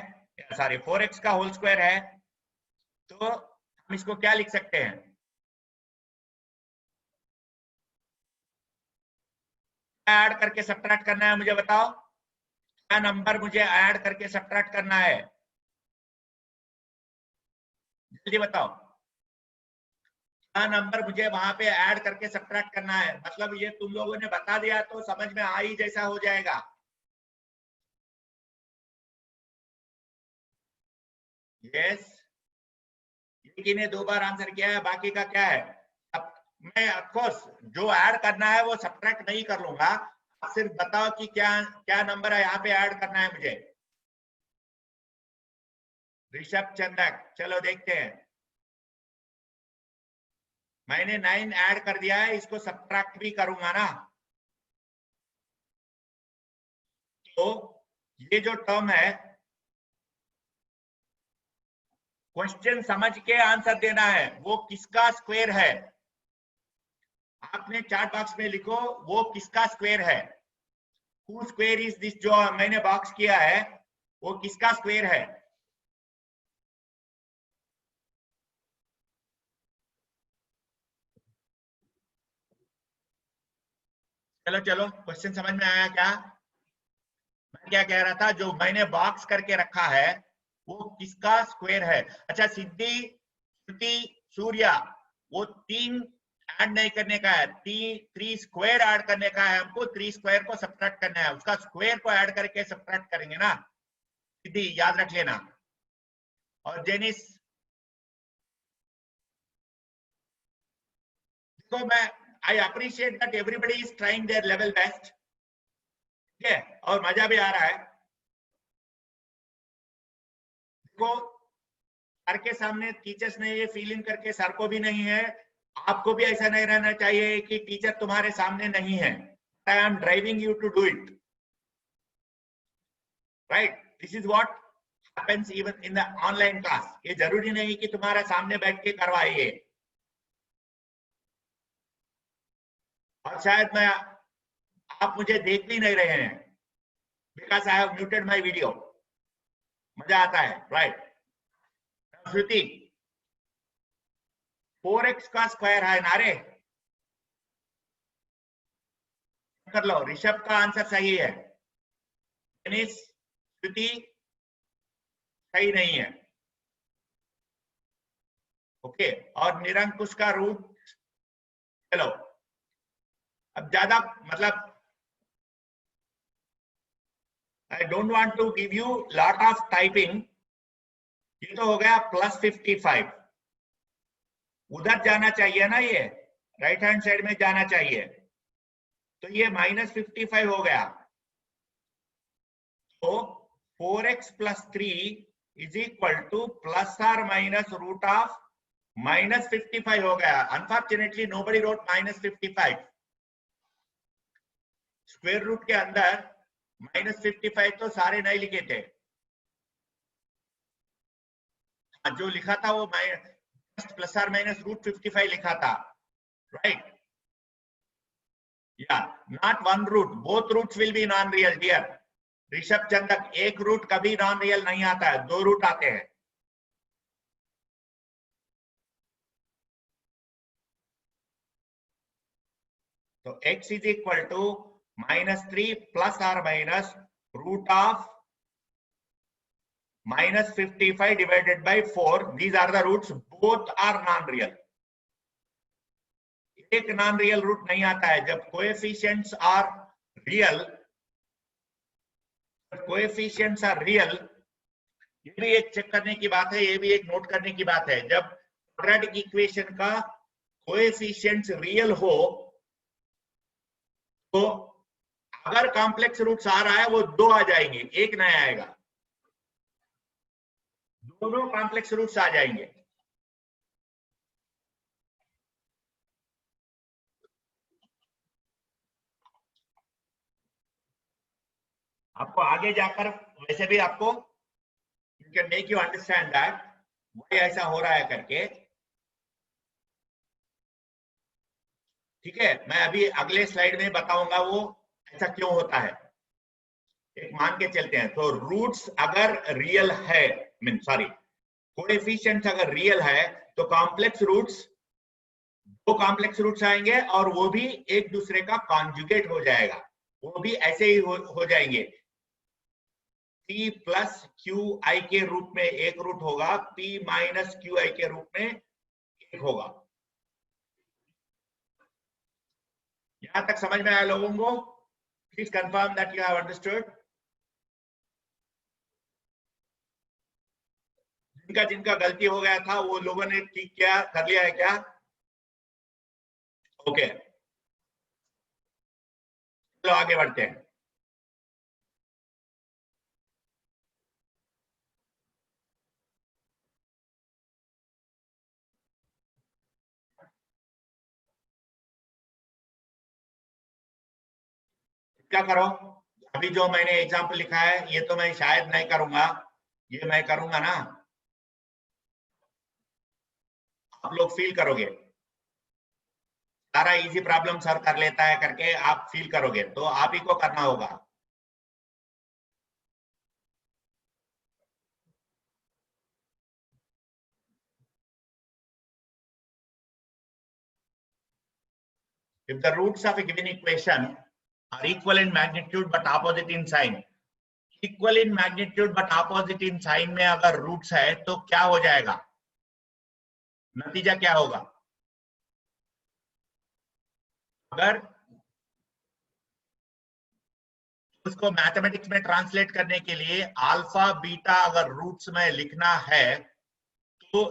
सॉरी 4x का होल स्क्वायर है, तो हम इसको क्या लिख सकते हैं? क्या ऐड करके सब्ट्रैक्ट करना है मुझे बताओ, क्या नंबर मुझे ऐड करके सब्ट्रैक्ट करना है? जल्दी बताओ, क्या नंबर मुझे वहां पे ऐड करके सब्ट्रैक्ट करना है? मतलब ये तुम लोगों ने बता दिया तो समझ में आ ही जैसा हो जाएगा। यस, लेकिन ने 2 बार आंसर किया है, बाकी का क्या है? अब मैं ऑफकोर्स जो ऐड करना है वो सब्ट्रैक्ट नहीं कर लूंगा, आप सिर्फ बताओ कि क्या क्या नंबर है यहाँ पे ऐड करना है मुझे। ऋषभ चंदक, चलो देखते हैं। मैंने 9 ऐड कर दिया है, इसको सब्ट्रैक्ट भी करूंगा ना, तो ये जो टर्म है, क्वेश्चन समझ के आंसर देना है, वो किसका स्क्वायर है? आपने चैट बॉक्स में लिखो वो किसका स्क्वायर है, हु स्क्वायर इज दिस, जो मैंने बॉक्स किया है वो किसका स्क्वायर है? चलो चलो, क्वेश्चन समझ में आया क्या? मैं क्या कह रहा था, जो मैंने बॉक्स करके रखा है वो किसका स्क्वायर है? अच्छा सिद्धि, श्रुति, सूर्या, वो 3 ऐड नहीं करने का है, 3 स्क्वायर ऐड करने का है हमको, 3 स्क्वायर को सब्ट्रैक्ट करना है, उसका स्क्वायर को ऐड करके सब्ट्रैक्ट करेंगे ना, सिद्धि याद रख लेना। और जेनिस, देखो मैं I appreciate that everybody is trying their level best, ठीक है, और मजा भी आ रहा है। देखो, सर के सामने टीचर्स ने ये फीलिंग करके सर को भी नहीं है, आपको भी ऐसा नहीं रहना चाहिए कि टीचर तुम्हारे सामने नहीं है. I am driving you to do it, right? This is what happens even in the online class. ये जरूरी नहीं कि तुम्हारे सामने बैठ के करवाइए. और शायद मैं आप मुझे देख भी नहीं रहे हैं, because I have muted my video. मजा आता है, राइट? श्रुति, 4x का स्क्वायर है ना रे, कर लो. ऋषभ का आंसर सही है, श्रुति सही नहीं है. ओके, और निरंकुश का रूट. चलो, अब ज्यादा मतलब I don't want to give you lot of typing. ये तो हो गया +55. उधर जाना चाहिए ना, ये राइट हैंड साइड में जाना चाहिए, तो ये -55 हो गया. तो 4x + 3 is equal to ±root of -55 हो गया. Unfortunately nobody wrote -55. Square root के अंदर -55 तो सारे नहीं लिखे थे. जो लिखा था वो ±√55 लिखा था, राइट? या not one root, both roots will be non real dear. Rishabh Chandak, एक रूट कभी नॉन रियल नहीं आता है, 2 रूट आते हैं. तो x is equal to -3 ± root of -55 divided by 4. These are the roots. Both are non-real. एक नॉन रियल रूट नहीं आता है. जब coefficients are real, coefficients are real, ये भी एक चेक करने की बात है, ये भी एक नोट करने की बात है. जब क्वाड्रेटिक इक्वेशन का कोएफिशिएंट्स रियल हो, तो अगर कॉम्प्लेक्स रूट्स आ रहा है वो 2 आ जाएंगे, एक नहीं आएगा. दोनों कॉम्प्लेक्स रूट्स आ जाएंगे. आपको आगे जाकर वैसे भी आपको you can make you understand that why ऐसा हो रहा है करके. ठीक है, मैं अभी अगले स्लाइड में बताऊंगा वो ऐसा क्यों होता है. एक मान के चलते हैं, तो रूट्स अगर रियल है, मीन सॉरी, कोएफिशिएंट्स अगर रियल है, तो कॉम्प्लेक्स रूट्स, 2 कॉम्प्लेक्स रूट्स आएंगे और वो भी एक दूसरे का कॉन्जुगेट हो जाएगा. वो भी ऐसे ही हो जाएंगे. p + qi के रूप में एक रूट होगा, p - qi के रूप में एक होगा. यहां तक समझ में आया लोगों को? Please confirm that you have understood. जिनका गलती हो गया था वो लोगों ने ठीक किया, कर लिया है क्या? ओके, चलो आगे बढ़ते हैं. क्या करो, अभी जो मैंने एग्जाम्पल लिखा है ये तो मैं शायद नहीं करूंगा, ये मैं करूंगा ना, आप लोग फील करोगे. सारा इजी प्रॉब्लम सर कर लेता है करके आप फील करोगे, तो आप ही को करना होगा. If the roots of a given equation are equal in magnitude but opposite in sign, equal in magnitude but opposite in sign में अगर रूट्स है तो क्या हो जाएगा, नतीजा क्या होगा? अगर उसको मैथमेटिक्स में ट्रांसलेट करने के लिए अल्फा बीटा अगर रूट्स में लिखना है, तो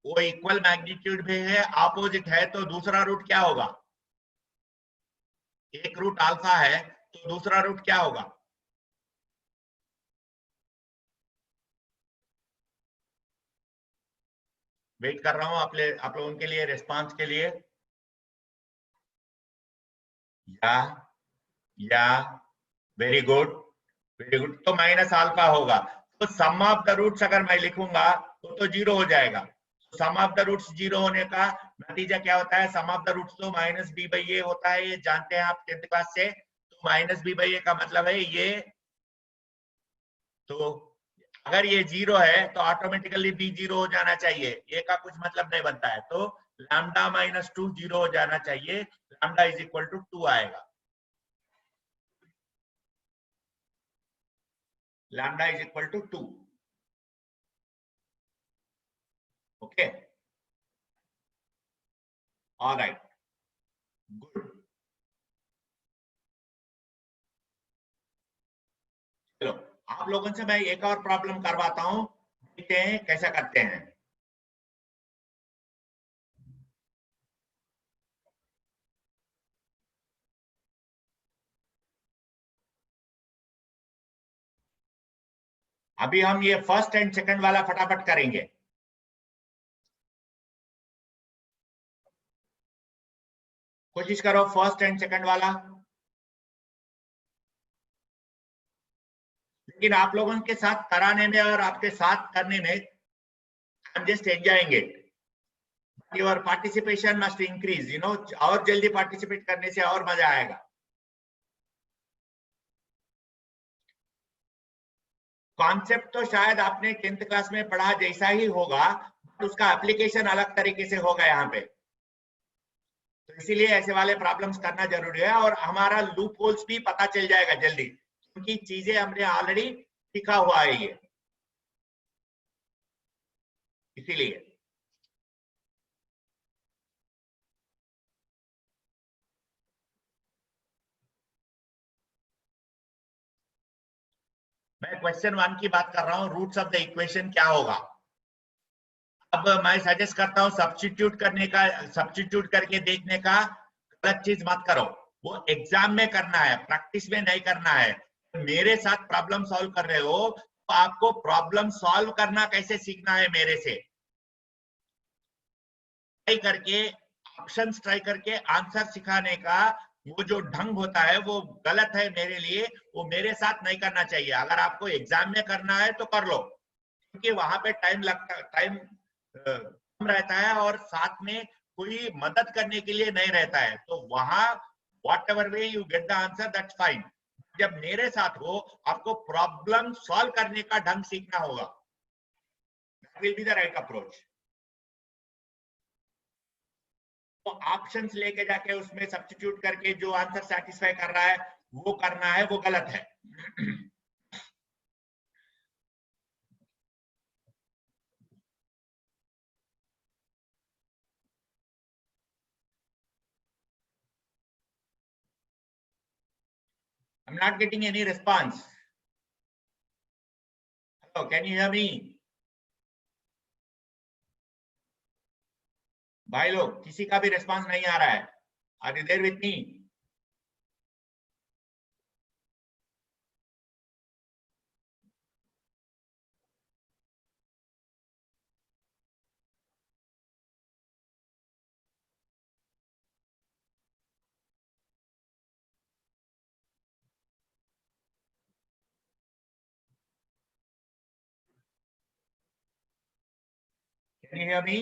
वो इक्वल मैग्नीट्यूड में है, ऑपोजिट है, तो दूसरा रूट क्या होगा? एक रूट अल्फा है तो दूसरा रूट क्या होगा? वेट कर रहा हूं आप लोगों के लिए रिस्पांस के लिए। या वेरी गुड, वेरी गुड। तो माइनस अल्फा होगा, तो सम ऑफ द रूट्स अगर मैं लिखूंगा तो जीरो हो जाएगा। सम ऑफ द रूट्स जीरो होने का नतीजा क्या होता है? सम ऑफ द रूट्स तो माइनस बी बाई ए होता है, ये जानते हैं आप 10th क्लास से। तो माइनस बी बाई ए का मतलब है ये, तो अगर ये जीरो है तो ऑटोमेटिकली बी जीरो हो जाना चाहिए, ए का कुछ मतलब नहीं बनता है। तो लैम्डा माइनस 2 जीरो हो जाना चाहिए, लैम्डा इज इक्वल टू 2 आएगा। Lambda is equal to 2। Okay, alright, good. चलो, आप लोगों से मैं एक और प्रॉब्लम करवाता हूं, देखते हैं कैसा करते हैं। अभी हम ये फर्स्ट एंड सेकंड वाला फटाफट करेंगे। कोशिश करो फर्स्ट एंड सेकंड वाला। लेकिन आप लोगों के साथ कराने में और आपके साथ करने में I am just enjoying it, your participation must increase, और जल्दी पार्टिसिपेट करने से और मजा आएगा। कॉन्सेप्ट तो शायद आपने 10th क्लास में पढ़ा जैसा ही होगा, उसका एप्लीकेशन अलग तरीके से होगा यहाँ पे। तो इसीलिए ऐसे वाले प्रॉब्लम्स करना जरूरी है, और हमारा लूप होल्स भी पता चल जाएगा जल्दी, क्योंकि चीजें हमने ऑलरेडी सीखा हुआ है ये, इसीलिए। मैं क्वेश्चन 1 की बात कर रहा हूँ, रूट्स ऑफ द इक्वेशन क्या होगा। अब मैं सजेस्ट करता हूँ सब्स्टिट्यूट करने का, सब्स्टिट्यूट करके देखने का। गलत चीज मत करो, वो एग्जाम में करना है, प्रैक्टिस में नहीं करना है। मेरे साथ प्रॉब्लम सॉल्व कर रहे हो तो आपको प्रॉब्लम सॉल्व करना कैसे सीखना है मेरे से। ट्राई करके, ऑप्शंस ट्राई करके आंसर सिखाने का वो जो ढंग होता है वो गलत है मेरे लिए, वो मेरे साथ नहीं करना चाहिए। अगर आपको एग्जाम में करना है तो कर लो, क्योंकि वहां पे टाइम लगता, टाइम कम रहता है, और साथ में कोई मदद करने के लिए नहीं रहता है। तो वहां what ever way you get the answer, that's fine. जब मेरे साथ हो, आपको प्रॉब्लम सॉल्व करने का ढंग सीखना होगा, that will be the right approach. तो ऑप्शंस लेके जाके उसमें सब्स्टिट्यूट करके जो आंसर सेटिस्फाई कर रहा है वो करना है, वो गलत है। I'm not getting any response. Hello, can you hear me? भाई लोग, किसी का भी रिस्पांस नहीं आ रहा है। Are you there with me? Can you hear me?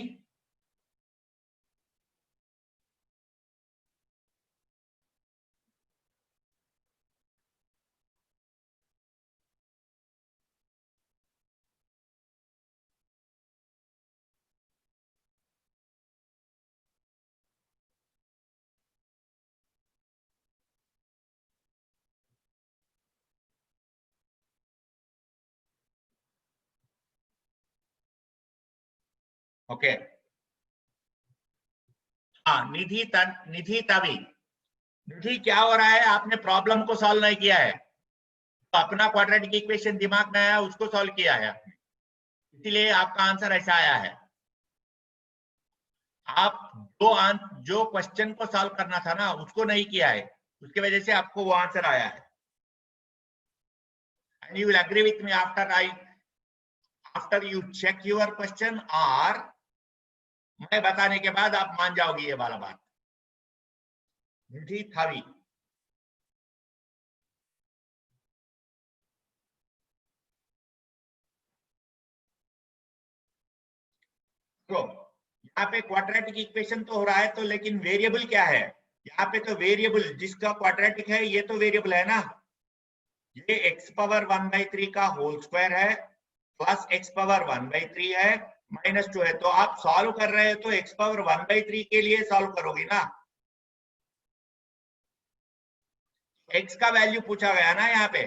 Okay. हाँ, निधि तभी। निधि, क्या हो रहा है? आपने प्रॉब्लम को सॉल्व नहीं किया है, तो अपना क्वाड्रेटिक इक्वेशन दिमाग में आया, उसको सॉल्व किया है आपने, इसीलिए आपका आंसर ऐसा आया है। आप जो क्वेश्चन को सॉल्व करना था ना, उसको नहीं किया है, उसकी वजह से आपको वो आंसर आया है। And you will agree with me after you check your question, or मैं बताने के बाद आप मान जाओगे ये वाला बात। ठीक था भी। तो यहाँ पे क्वाड्रेटिक इक्वेशन तो हो रहा है, तो लेकिन वेरिएबल क्या है यहाँ पे? तो वेरिएबल जिसका क्वाड्रेटिक है ये तो वेरिएबल है ना, ये x पावर 1/3 का होल स्क्वायर है प्लस x पावर 1/3 है -2 है। तो आप सॉल्व कर रहे हो तो x पावर 1/3 के लिए सॉल्व करोगे ना। x का वैल्यू पूछा गया ना यहाँ पे,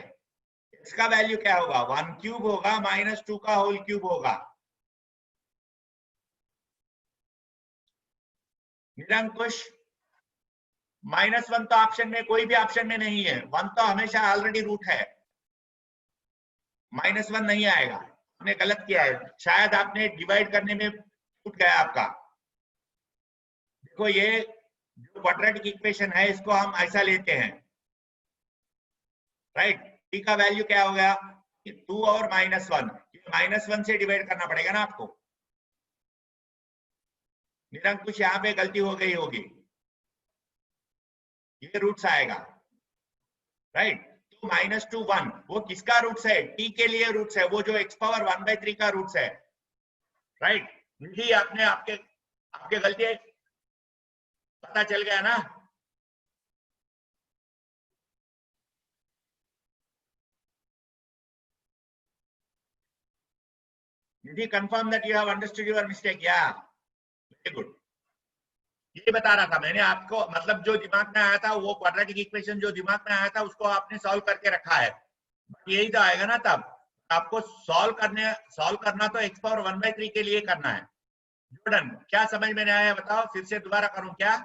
x का वैल्यू क्या होगा? 1³ होगा -2 का होल क्यूब होगा। निरंकुश -1 तो ऑप्शन में कोई भी ऑप्शन में नहीं है, 1 तो हमेशा ऑलरेडी रूट है, -1 नहीं आएगा। आपने गलत किया है, शायद आपने डिवाइड करने में छूट गया आपका। देखो ये जो क्वाड्रेटिक इक्वेशन है इसको हम ऐसा लेते हैं, राइट। t का वैल्यू क्या हो गया? 2 और -1, -1 से डिवाइड करना पड़ेगा ना आपको। निरंकुश यहाँ पे गलती हो गई होगी, ये रूट्स आएगा, राइट। तो -2 1 वो किसका रूट्स है? t के लिए रूट्स है, वो जो x पावर 1/3 का रूट्स है, राइट। जी आपने आपके आपके गलती पता चल गया ना। Did you confirm that you have understood your mistake? Yeah, very good. ये बता रहा था मैंने आपको, मतलब जो दिमाग में आया था वो क्वाड्रेटिक इक्वेशन जो दिमाग में आया था उसको आपने सॉल्व करके रखा है, यही तो आएगा ना तब आपको सॉल्व करना तो x पावर 1/3 के लिए करना है। जॉर्डन क्या समझ में नहीं आया बताओ, फिर से दोबारा करूं क्या?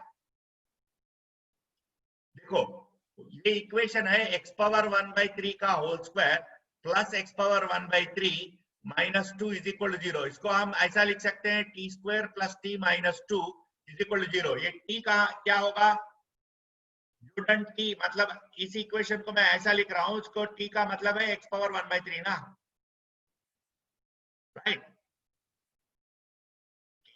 देखो ये इक्वेशन है x पावर 1/3 का whole square plus x power 1/3 -2 is equal to 0। इसको हम ऐसा लिख सकते हैं t square plus t -2 is equal to 0। ये t का क्या होगा? न्यूटन t, मतलब इस इक्वेशन को मैं ऐसा लिख रहा हूं, इसको t का मतलब है x पावर 1/3 ना, राइट।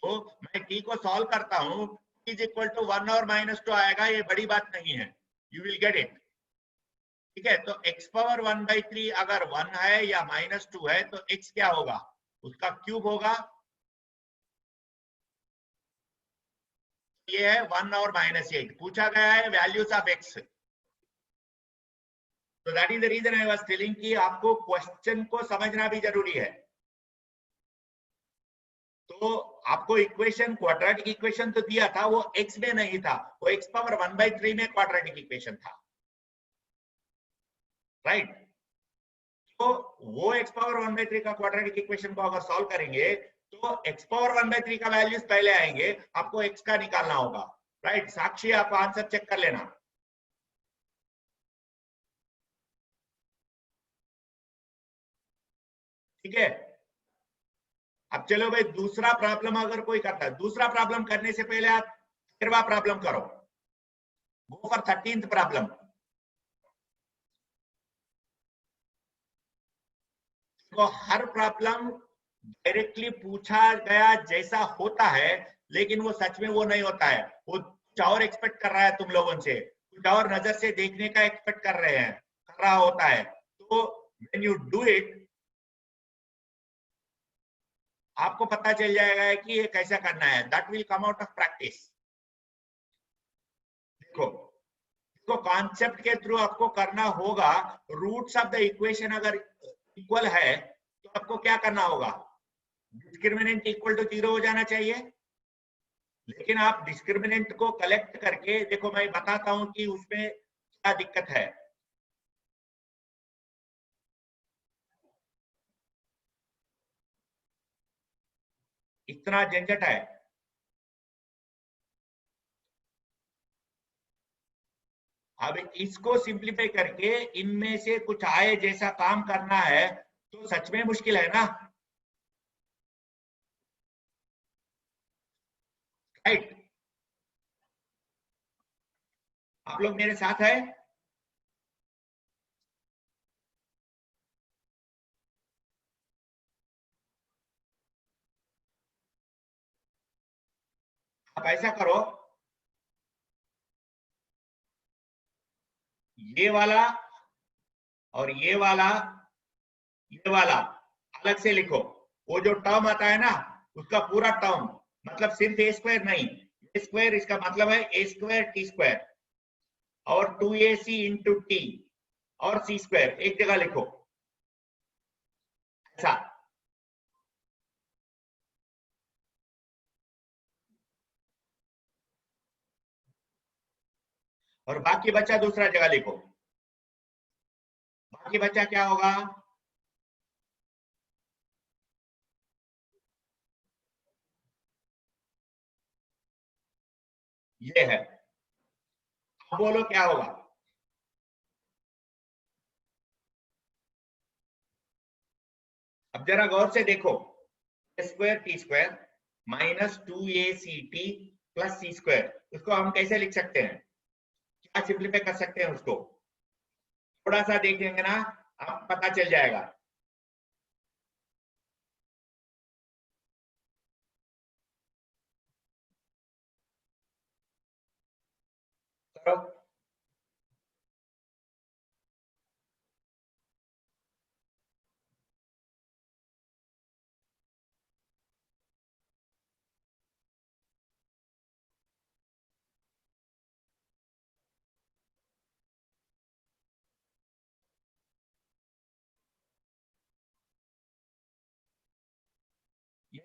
तो मैं t को सॉल्व करता हूं, t इज इक्वल टू 1 और -2 आएगा, ये बड़ी बात नहीं है, यू विल गेट इट। ठीक है, तो x पावर 1/3 अगर 1 है या -2 है तो x क्या होगा? उसका क्यूब होगा। ये है 1 और -8 पूछा गया है वैल्यूज ऑफ x। तो that is the reason I was telling कि आपको क्वेश्चन को समझना भी जरूरी है। तो आपको इक्वेशन क्वाड्रेटिक इक्वेशन तो दिया था, वो x में नहीं था, वो x पावर 1/3 में क्वाड्रेटिक इक्वेशन था, राइट। तो वो x पावर 1/3 का क्वाड्रेटिक इक्वेशन को अगर सॉल्व करेंगे तो x पावर 1/3 का वैल्यूज पहले आएंगे, आपको x का निकालना होगा, राइट। साक्षी आप आंसर चेक कर लेना, ठीक है। अब चलो भाई दूसरा प्रॉब्लम अगर कोई करता है, दूसरा प्रॉब्लम करने से पहले आप 13वां प्रॉब्लम करो, गो फॉर 13th प्रॉब्लम। तो हर प्रॉब्लम डायरेक्टली पूछा गया जैसा होता है, लेकिन वो सच में वो नहीं होता है, वो कुछ और एक्सपेक्ट कर रहा है तुम लोगों से, कुछ और नजर से देखने का एक्सपेक्ट कर रहे हैं, कर रहा होता है। तो व्हेन यू डू इट आपको पता चल जाएगा कि ये कैसा करना है, that will come out of practice. देखो तो कॉन्सेप्ट के थ्रू आपको करना होगा, रूट्स ऑफ द इक्वेशन अगर इक्वल है तो आपको क्या करना होगा? डिस्क्रिमिनेंट इक्वल टू 0 हो जाना चाहिए। लेकिन आप डिस्क्रिमिनेंट को कलेक्ट करके देखो, मैं बताता हूं कि उसमें क्या दिक्कत है। इतना झंझट है। अब इसको सिंप्लीफाई करके इनमें से कुछ आए जैसा काम करना है तो सच में मुश्किल है ना, राइट। आप लोग मेरे साथ है? ऐसा करो, ये वाला और ये वाला अलग से लिखो। वो जो टर्म आता है ना, उसका पूरा टर्म, मतलब सिर्फ ए स्क्वायर नहीं, ए स्क्वायर इसका मतलब है ए स्क्वायर टी स्क्वायर और 2ac इंटू टी और सी स्क्वायर एक जगह लिखो ऐसा। और बाकी बचा दूसरा जगह लिखो। बाकी बचा क्या होगा, ये है। अब बोलो क्या होगा। अब जरा गौर से देखो, A square T square minus 2ac t plus C square, उसको हम कैसे लिख सकते हैं, क्या सिंप्लीफाई कर सकते हैं उसको, थोड़ा सा देखेंगे ना, आप पता चल जाएगा। करो।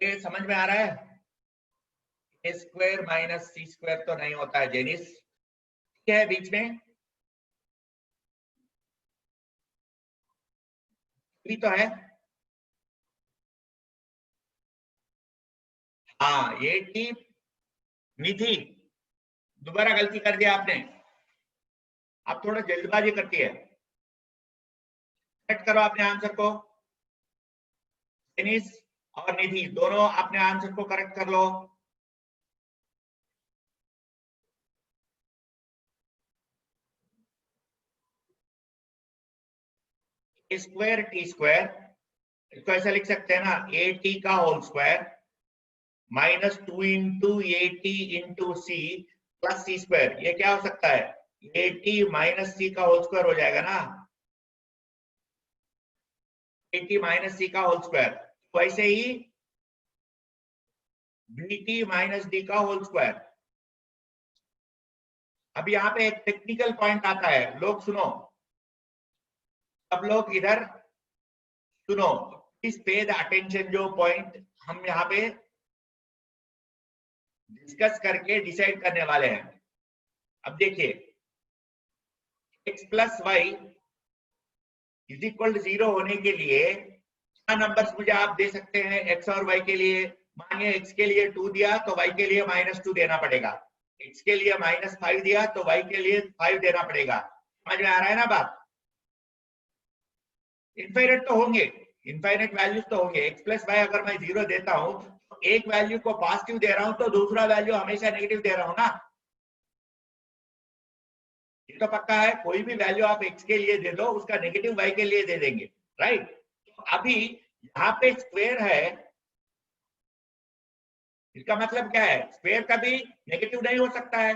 ये समझ में आ रहा है, ए स्क्वायर माइनस सी स्क्वायर तो नहीं होता है जेनिस, क्या है बीच में, भी तो है। हाँ ये टी निधि, दोबारा गलती कर दिया आपने, आप थोड़ा जल्दबाजी करती है। करेक्ट करो अपने आंसर को, जेनिस और निधि दोनों अपने आंसर को करेक्ट कर लो। ए स्क्वायर टी स्क्वायर, इसको ऐसा लिख सकते हैं ना, ए टी का whole square minus 2 into A T into C plus C square, ये क्या हो सकता है, ए टी माइनस सी का होल स्क्वायर हो जाएगा ना, ए टी माइनस सी का होल स्क्वायर, वैसे ही बी टी माइनस डी का होल स्क्वायर। अब यहाँ पे एक टेक्निकल पॉइंट आता है, लोग सुनो, सब लोग इधर सुनो, प्लीज पे द अटेंशन, जो पॉइंट हम यहाँ पे डिस्कस करके डिसाइड करने वाले हैं। अब देखिए, x plus Y is equal to 0 होने के लिए क्या नंबर्स मुझे आप दे सकते हैं x और y के लिए। मानिए x के लिए 2 दिया तो y के लिए -2 देना पड़ेगा, x के लिए -5 दिया तो y के लिए 5 देना पड़ेगा। समझ में आ रहा है ना बात, इनफाइनाइट तो होंगे, इनफाइनाइट वैल्यूज तो होंगे। x प्लस वाई अगर मैं 0 देता हूं तो एक वैल्यू को पॉजिटिव दे रहा हूं तो दूसरा वैल्यू हमेशा नेगेटिव दे रहा हूं ना, ये तो पक्का है। कोई भी वैल्यू आप x के लिए दे दो उसका नेगेटिव y के लिए दे देंगे, राइट। तो अभी यहाँ पे स्क्वायर है, इसका मतलब क्या है, स्क्वायर कभी नेगेटिव नहीं हो सकता है,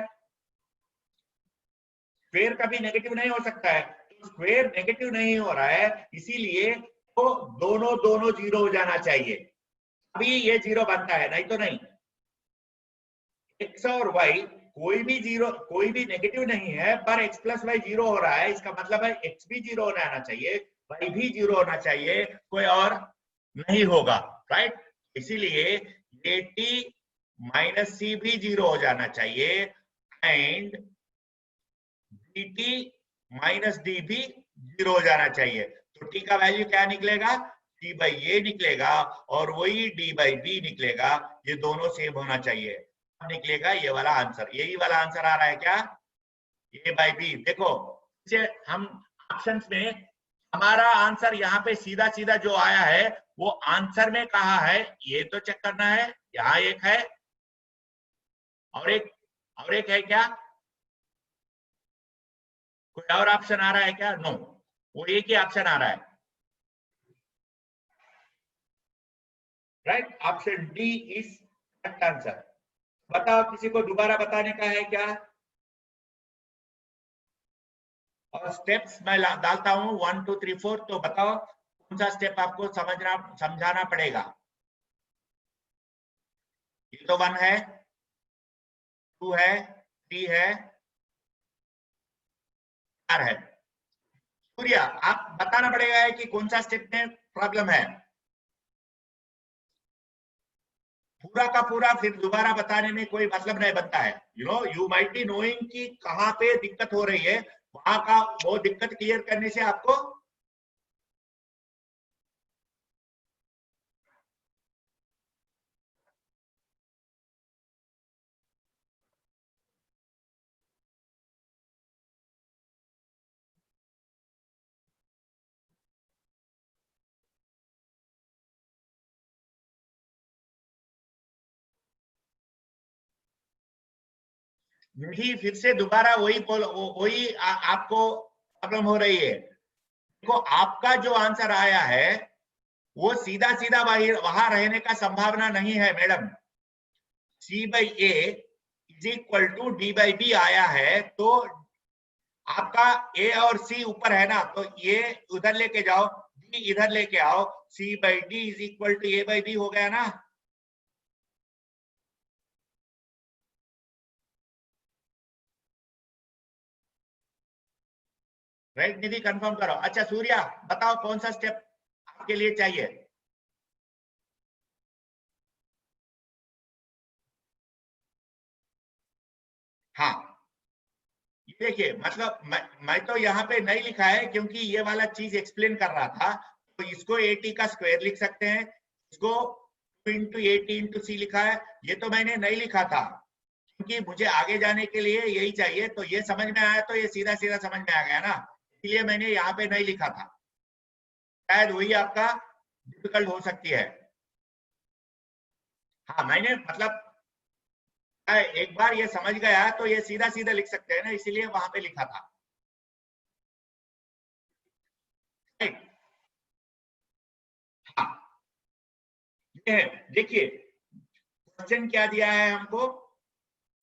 स्क्वायर कभी नेगेटिव नहीं हो सकता है। तो स्क्वायर नेगेटिव नहीं हो रहा है, इसीलिए तो दोनों दोनों 0 हो जाना चाहिए, अभी ये 0 बनता है, नहीं तो नहीं। x और y कोई भी 0, कोई भी नेगेटिव नहीं है, पर x प्लस वाई 0 हो रहा है, इसका मतलब है x भी 0 होना आना चाहिए, y भी 0 होना चाहिए, कोई और नहीं होगा, राइट। इसीलिए ये t माइनस सी भी 0 हो जाना चाहिए एंड dt माइनस डी भी 0 हो जाना चाहिए। तो t का वैल्यू क्या निकलेगा, t बाई ये निकलेगा और वही d बाई बी निकलेगा, ये दोनों सेम होना चाहिए, निकलेगा ये वाला आंसर। यही वाला आंसर आ रहा है क्या, ए बाई बी। देखो हम ऑप्शंस में हमारा आंसर यहाँ पे सीधा सीधा जो आया है वो आंसर में कहा है, ये तो चेक करना है। यहाँ एक है और एक है क्या, कोई और ऑप्शन आ रहा है क्या, नो, वो एक ही ऑप्शन आ रहा है, right. Option D is correct answer. बताओ, किसी को दोबारा बताने का है क्या? और स्टेप्स मैं डालता हूँ 1 2 3 4, तो बताओ कौन सा स्टेप आपको समझाना पड़ेगा। ये तो 1 है, 2 है, 3 है, 4 है। सूर्या, आप बताना पड़ेगा है कि कौन सा स्टेप में प्रॉब्लम है। पूरा का पूरा फिर दोबारा बताने में कोई मतलब नहीं बनता है। यू माइट बी नोइंग कि कहाँ पे दिक्कत हो रही है, वहां का वो दिक्कत क्लियर करने से आपको यही फिर से दोबारा वही आपको प्रॉब्लम हो रही है। देखो, आपका जो आंसर आया है वो सीधा सीधा वहां रहने का संभावना नहीं है madam. C by A is equal to D by B आया है, तो आपका ए और सी ऊपर है ना, तो ये उधर लेके जाओ, डी इधर लेके आओ, C by D is equal to A by B हो गया ना। राइट निधि, कंफर्म करो। अच्छा सूर्या, बताओ कौन सा स्टेप आपके लिए चाहिए। हाँ, ये देखिए, मतलब मैं तो यहाँ पे नहीं लिखा है क्योंकि ये वाला चीज एक्सप्लेन कर रहा था। तो इसको 80 का स्क्वायर लिख सकते हैं, इसको 2 इंटू 80 इंटू सी लिखा है। ये तो मैंने नहीं लिखा था क्योंकि मुझे आगे जाने के लिए यही चाहिए, तो ये समझ में आया, तो ये सीधा सीधा समझ में आ गया ना, इसलिए मैंने यहाँ पे नहीं लिखा था। शायद वही आपका डिफिकल्ट हो सकती है। हाँ, मैंने मतलब एक बार ये समझ गया तो ये सीधा सीधा लिख सकते हैं ना, इसीलिए वहां पे लिखा था। राइट। हाँ, ये है, देखिए क्वेश्चन क्या दिया है हमको।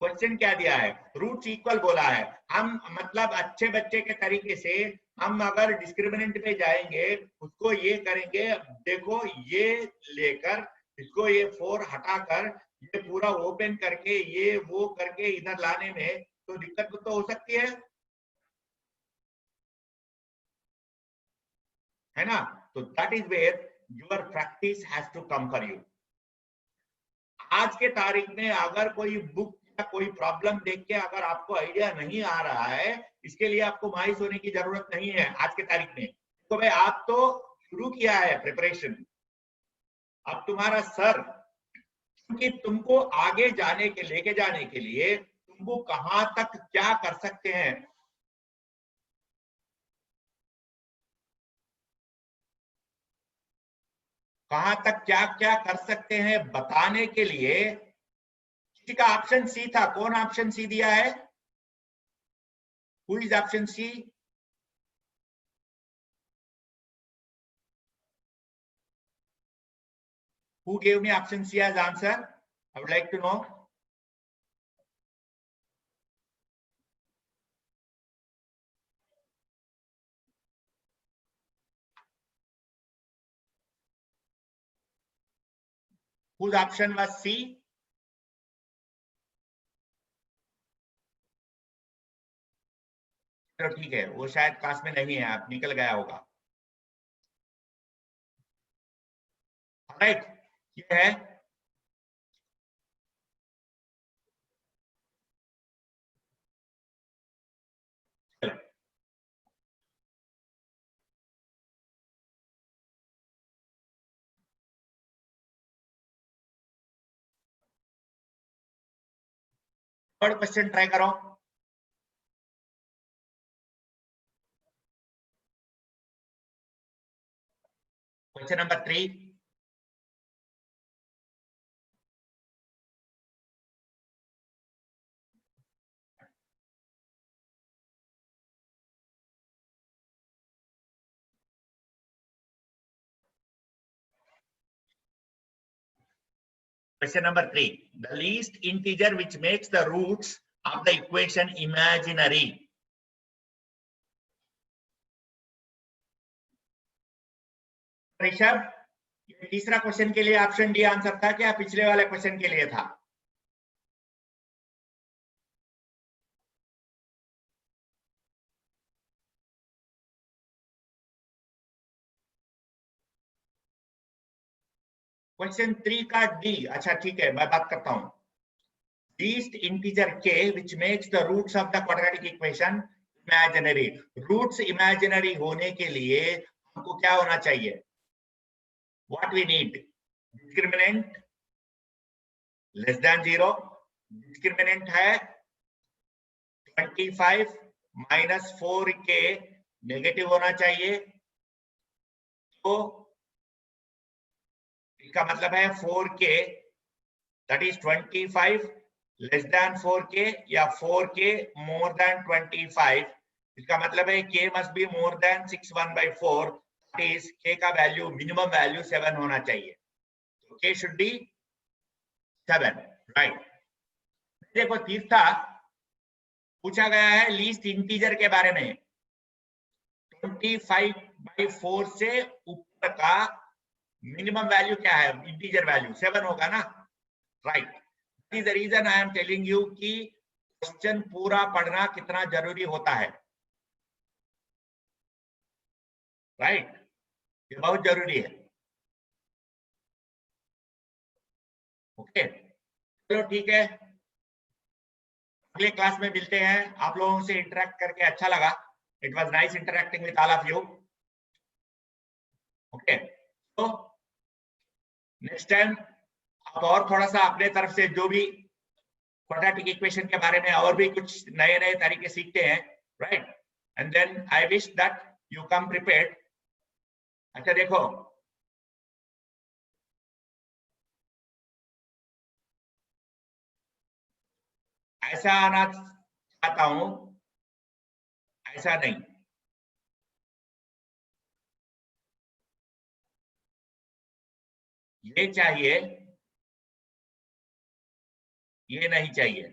क्वेश्चन क्या दिया है, रूट्स इक्वल बोला है। हम मतलब अच्छे बच्चे के तरीके से हम अगर डिस्क्रिमिनेंट पे जाएंगे, उसको ये करेंगे, देखो ये लेकर इसको ये 4 हटाकर ये पूरा ओपन करके ये वो करके इधर लाने में तो दिक्कत तो हो सकती है ना। तो that is where your practice has to come for you. आज के तारीख में अगर कोई बुक या कोई प्रॉब्लम देख के अगर आपको आइडिया नहीं आ रहा है, इसके लिए आपको मायूस होने की जरूरत नहीं है आज के तारीख में। तो भाई आप तो शुरू किया है प्रिपरेशन, अब तुम्हारा सर, क्योंकि तुमको आगे जाने के लेके जाने के लिए तुमको कहां तक क्या कर सकते हैं, कहां तक क्या क्या कर सकते हैं बताने के लिए। किसी का ऑप्शन सी था, कौन ऑप्शन सी दिया है? Who is option C? Who gave me option C as answer? I would like to know. Whose option was C? चलो ठीक है, वो शायद क्लास में नहीं है, आप निकल गया होगा। राइट, ये है। थर्ड क्वेश्चन ट्राई करो। Question number 3। Question number 3. The least integer which makes the roots of the equation imaginary. Rishabh, ये तीसरा क्वेश्चन के लिए ऑप्शन डी आंसर था क्या पिछले वाले क्वेश्चन के लिए था? क्वेश्चन 3 का डी। अच्छा ठीक है, मैं बात करता हूं। Least integer k which makes the roots of the quadratic equation imaginary. Roots imaginary होने के लिए हमको क्या होना चाहिए? What we need? Discriminant less than 0. Discriminant है 25 minus 4k नेगेटिव होना चाहिए। तो इसका मतलब है 4k that is 25 less than 4k या 4k मोर देन 25। इसका मतलब है k must be more than 6/4। That is k का वैल्यू मिनिमम वैल्यू 7 होना चाहिए। तो k शुड बी 7, राइट। देखो तीसरा पूछा गया है लीस्ट इंटीजर के बारे में। 25/4 से ऊपर का मिनिमम वैल्यू क्या है? इंटीजर वैल्यू 7 होगा ना, right. That is the reason I am telling you कि क्वेश्चन पूरा पढ़ना कितना जरूरी होता है, राइट। ये बहुत जरूरी है। ओके चलो ठीक है, अगले क्लास में मिलते हैं। आप लोगों से इंटरेक्ट करके अच्छा लगा। It was nice interacting with all of you. Okay तो नेक्स्ट टाइम आप और थोड़ा सा अपने तरफ से जो भी क्वाड्रेटिक इक्वेशन के बारे में और भी कुछ नए नए तरीके सीखते हैं, right. And then I wish that you come prepared. अच्छा देखो ऐसा आना चाहता हूं, ऐसा नहीं। ये चाहिए, ये नहीं चाहिए।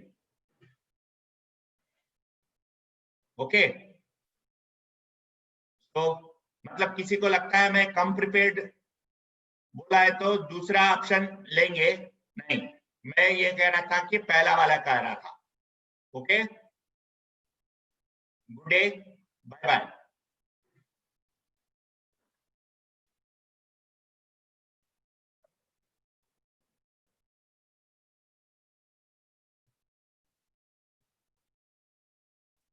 ओके तो मतलब किसी को लगता है मैं कम प्रिपेयर्ड बोला है तो दूसरा ऑप्शन लेंगे? नहीं, मैं ये कह रहा था कि पहला वाला कह रहा था। Okay good day, bye bye.